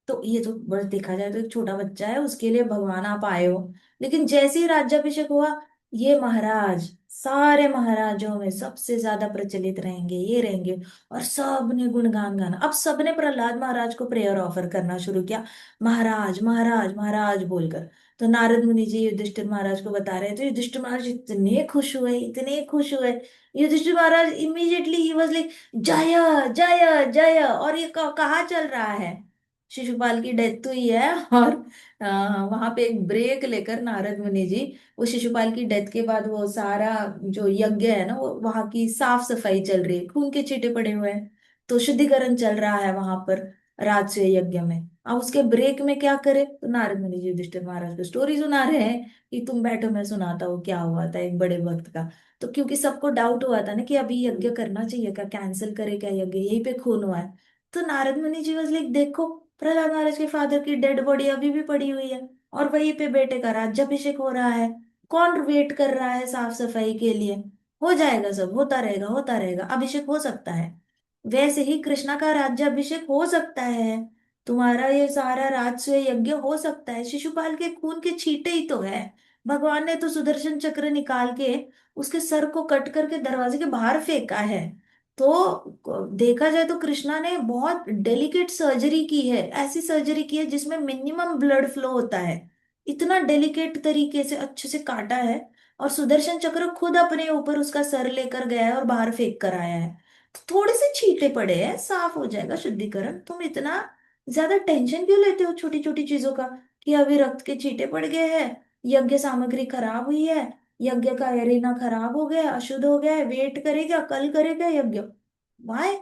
तो ये तो बस देखा जाए तो एक छोटा बच्चा है, उसके लिए भगवान आप आए हो। लेकिन जैसे ही राज्याभिषेक हुआ, ये महाराज सारे महाराजों में सबसे ज्यादा प्रचलित रहेंगे, ये रहेंगे। और सबने गुणगान गाना, अब सबने प्रहलाद महाराज को प्रेयर ऑफर करना शुरू किया, महाराज महाराज महाराज बोलकर। तो नारद मुनि जी युधिष्ठिर महाराज को बता रहे थे, युधिष्ठिर महाराज इतने खुश हुए, इतने खुश हुए। युधिष्ठिर महाराज इमीडिएटली ही वाज लाइक जय जय जय। और ये कहाँ चल रहा है? शिशुपाल की डेथ हुई है और वहां पे एक ब्रेक लेकर नारद मुनि जी, वो शिशुपाल की डेथ के बाद वो सारा जो यज्ञ है ना, वो वहां की साफ सफाई चल रही है, खून के छींटे पड़े हुए हैं। तो शुद्धिकरण चल रहा है वहां पर राजसूय यज्ञ में। अब उसके ब्रेक में क्या करे, तो नारद मुनि जी युधिष्ठिर महाराज को स्टोरी सुना रहे हैं कि तुम बैठो मैं सुनाता हूँ क्या हुआ था एक बड़े भक्त का। तो क्योंकि सबको डाउट हुआ था ना कि अभी यज्ञ करना चाहिए क्या, कैंसिल करे क्या यज्ञ, यहीं पे खून हुआ है। तो नारद मुनि जी वाज लाइक देखो, प्रहलाद महाराज के फादर की डेड बॉडी अभी भी पड़ी हुई है और वहीं पे बेटे का राज्याभिषेक हो रहा है। कौन वेट कर रहा है साफ सफाई के लिए? हो जाएगा, सब होता रहेगा, होता रहेगा, अभिषेक हो सकता है। वैसे ही कृष्णा का राज्याभिषेक हो सकता है। तुम्हारा ये सारा राजसूय यज्ञ हो सकता है शिशुपाल के खून के छींटे ही तो है। भगवान ने तो सुदर्शन चक्र निकाल के उसके सर को कट करके दरवाजे के बाहर फेंका है। तो देखा जाए तो कृष्णा ने बहुत डेलिकेट सर्जरी की है, ऐसी सर्जरी की है जिसमें मिनिमम ब्लड फ्लो होता है। इतना डेलिकेट तरीके से अच्छे से काटा है। और सुदर्शन चक्र खुद अपने ऊपर उसका सर लेकर गया है और बाहर फेंक कर आया है। तो थोड़े से छींटे पड़े हैं, साफ हो जाएगा शुद्धिकरण। तुम इतना ज्यादा टेंशन क्यों लेते हो छोटी छोटी चीजों का, कि अभी रक्त के छींटे पड़ गए हैं, यज्ञ सामग्री खराब हुई है, यज्ञ का एरिना खराब हो गया, अशुद्ध हो गया है, वेट करेगा, कल करेगा यज्ञ। वाह।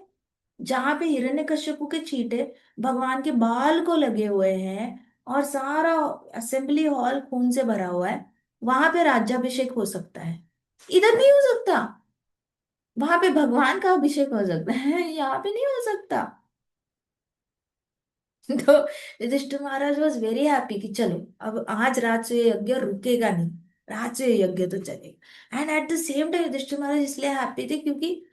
जहां पे हिरण्यकश्यपु के छींटे भगवान के बाल को लगे हुए हैं और सारा असेंबली हॉल खून से भरा हुआ है, वहां पे राज्याभिषेक हो सकता है। इधर नहीं हो सकता। वहां पे भगवान का अभिषेक हो सकता है, यहाँ पे नहीं हो सकता। तो युधिष्ठिर महाराज वॉज वेरी हैप्पी कि चलो अब आज रात से ये यज्ञ रुकेगा नहीं, रात से ये यज्ञ तो चलेगा। And at the same time Yudhishthir Maharaj इसलिए हैप्पी थे क्योंकि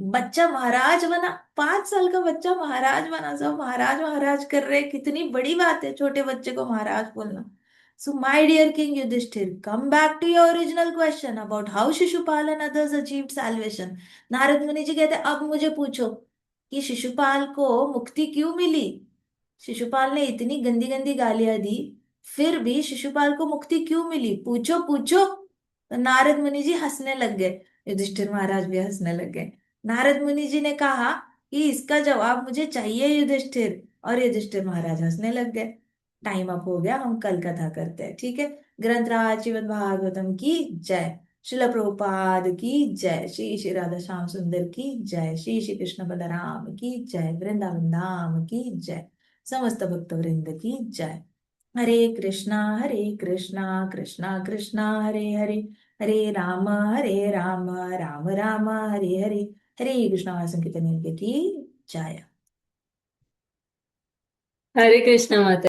बच्चा महाराज बना। 5 साल का बच्चा महाराज बना, सब महाराज महाराज कर रहे हैं, कितनी बड़ी बात है छोटे बच्चे को महाराज बोलना। So my dear king Yudhishthira, come back to your original question about how Shishupal and others achieved salvation. Narad Muni ji कहते अब मुझे पूछो कि शिशुपाल को मुक्ति क्यों मिली। शिशुपाल ने इतनी गंदी गंदी गालियां दी, फिर भी शिशुपाल को मुक्ति क्यों मिली, पूछो पूछो। तो नारद मुनि जी हंसने लग गए, युधिष्ठिर महाराज भी हंसने लग गए। नारद मुनि जी ने कहा कि इसका जवाब मुझे चाहिए युधिष्ठिर, और युधिष्ठिर महाराज हंसने लग गए। टाइम अप हो गया, हम कल कथा करते हैं, ठीक है। ग्रंथराज श्रीमद् भागवतम की जय। शिल प्रभुपाद की जय। श्री श्री राधा श्याम सुंदर की जय। श्री श्री कृष्ण बलराम की जय। वृंदावन धाम की जय। समस्त भक्त वृंद की जय। हरे कृष्णा कृष्णा कृष्णा हरे हरे, हरे राम राम राम हरे हरे। हरे कृष्णा संकीर्तन की जय। हरे कृष्णा माता।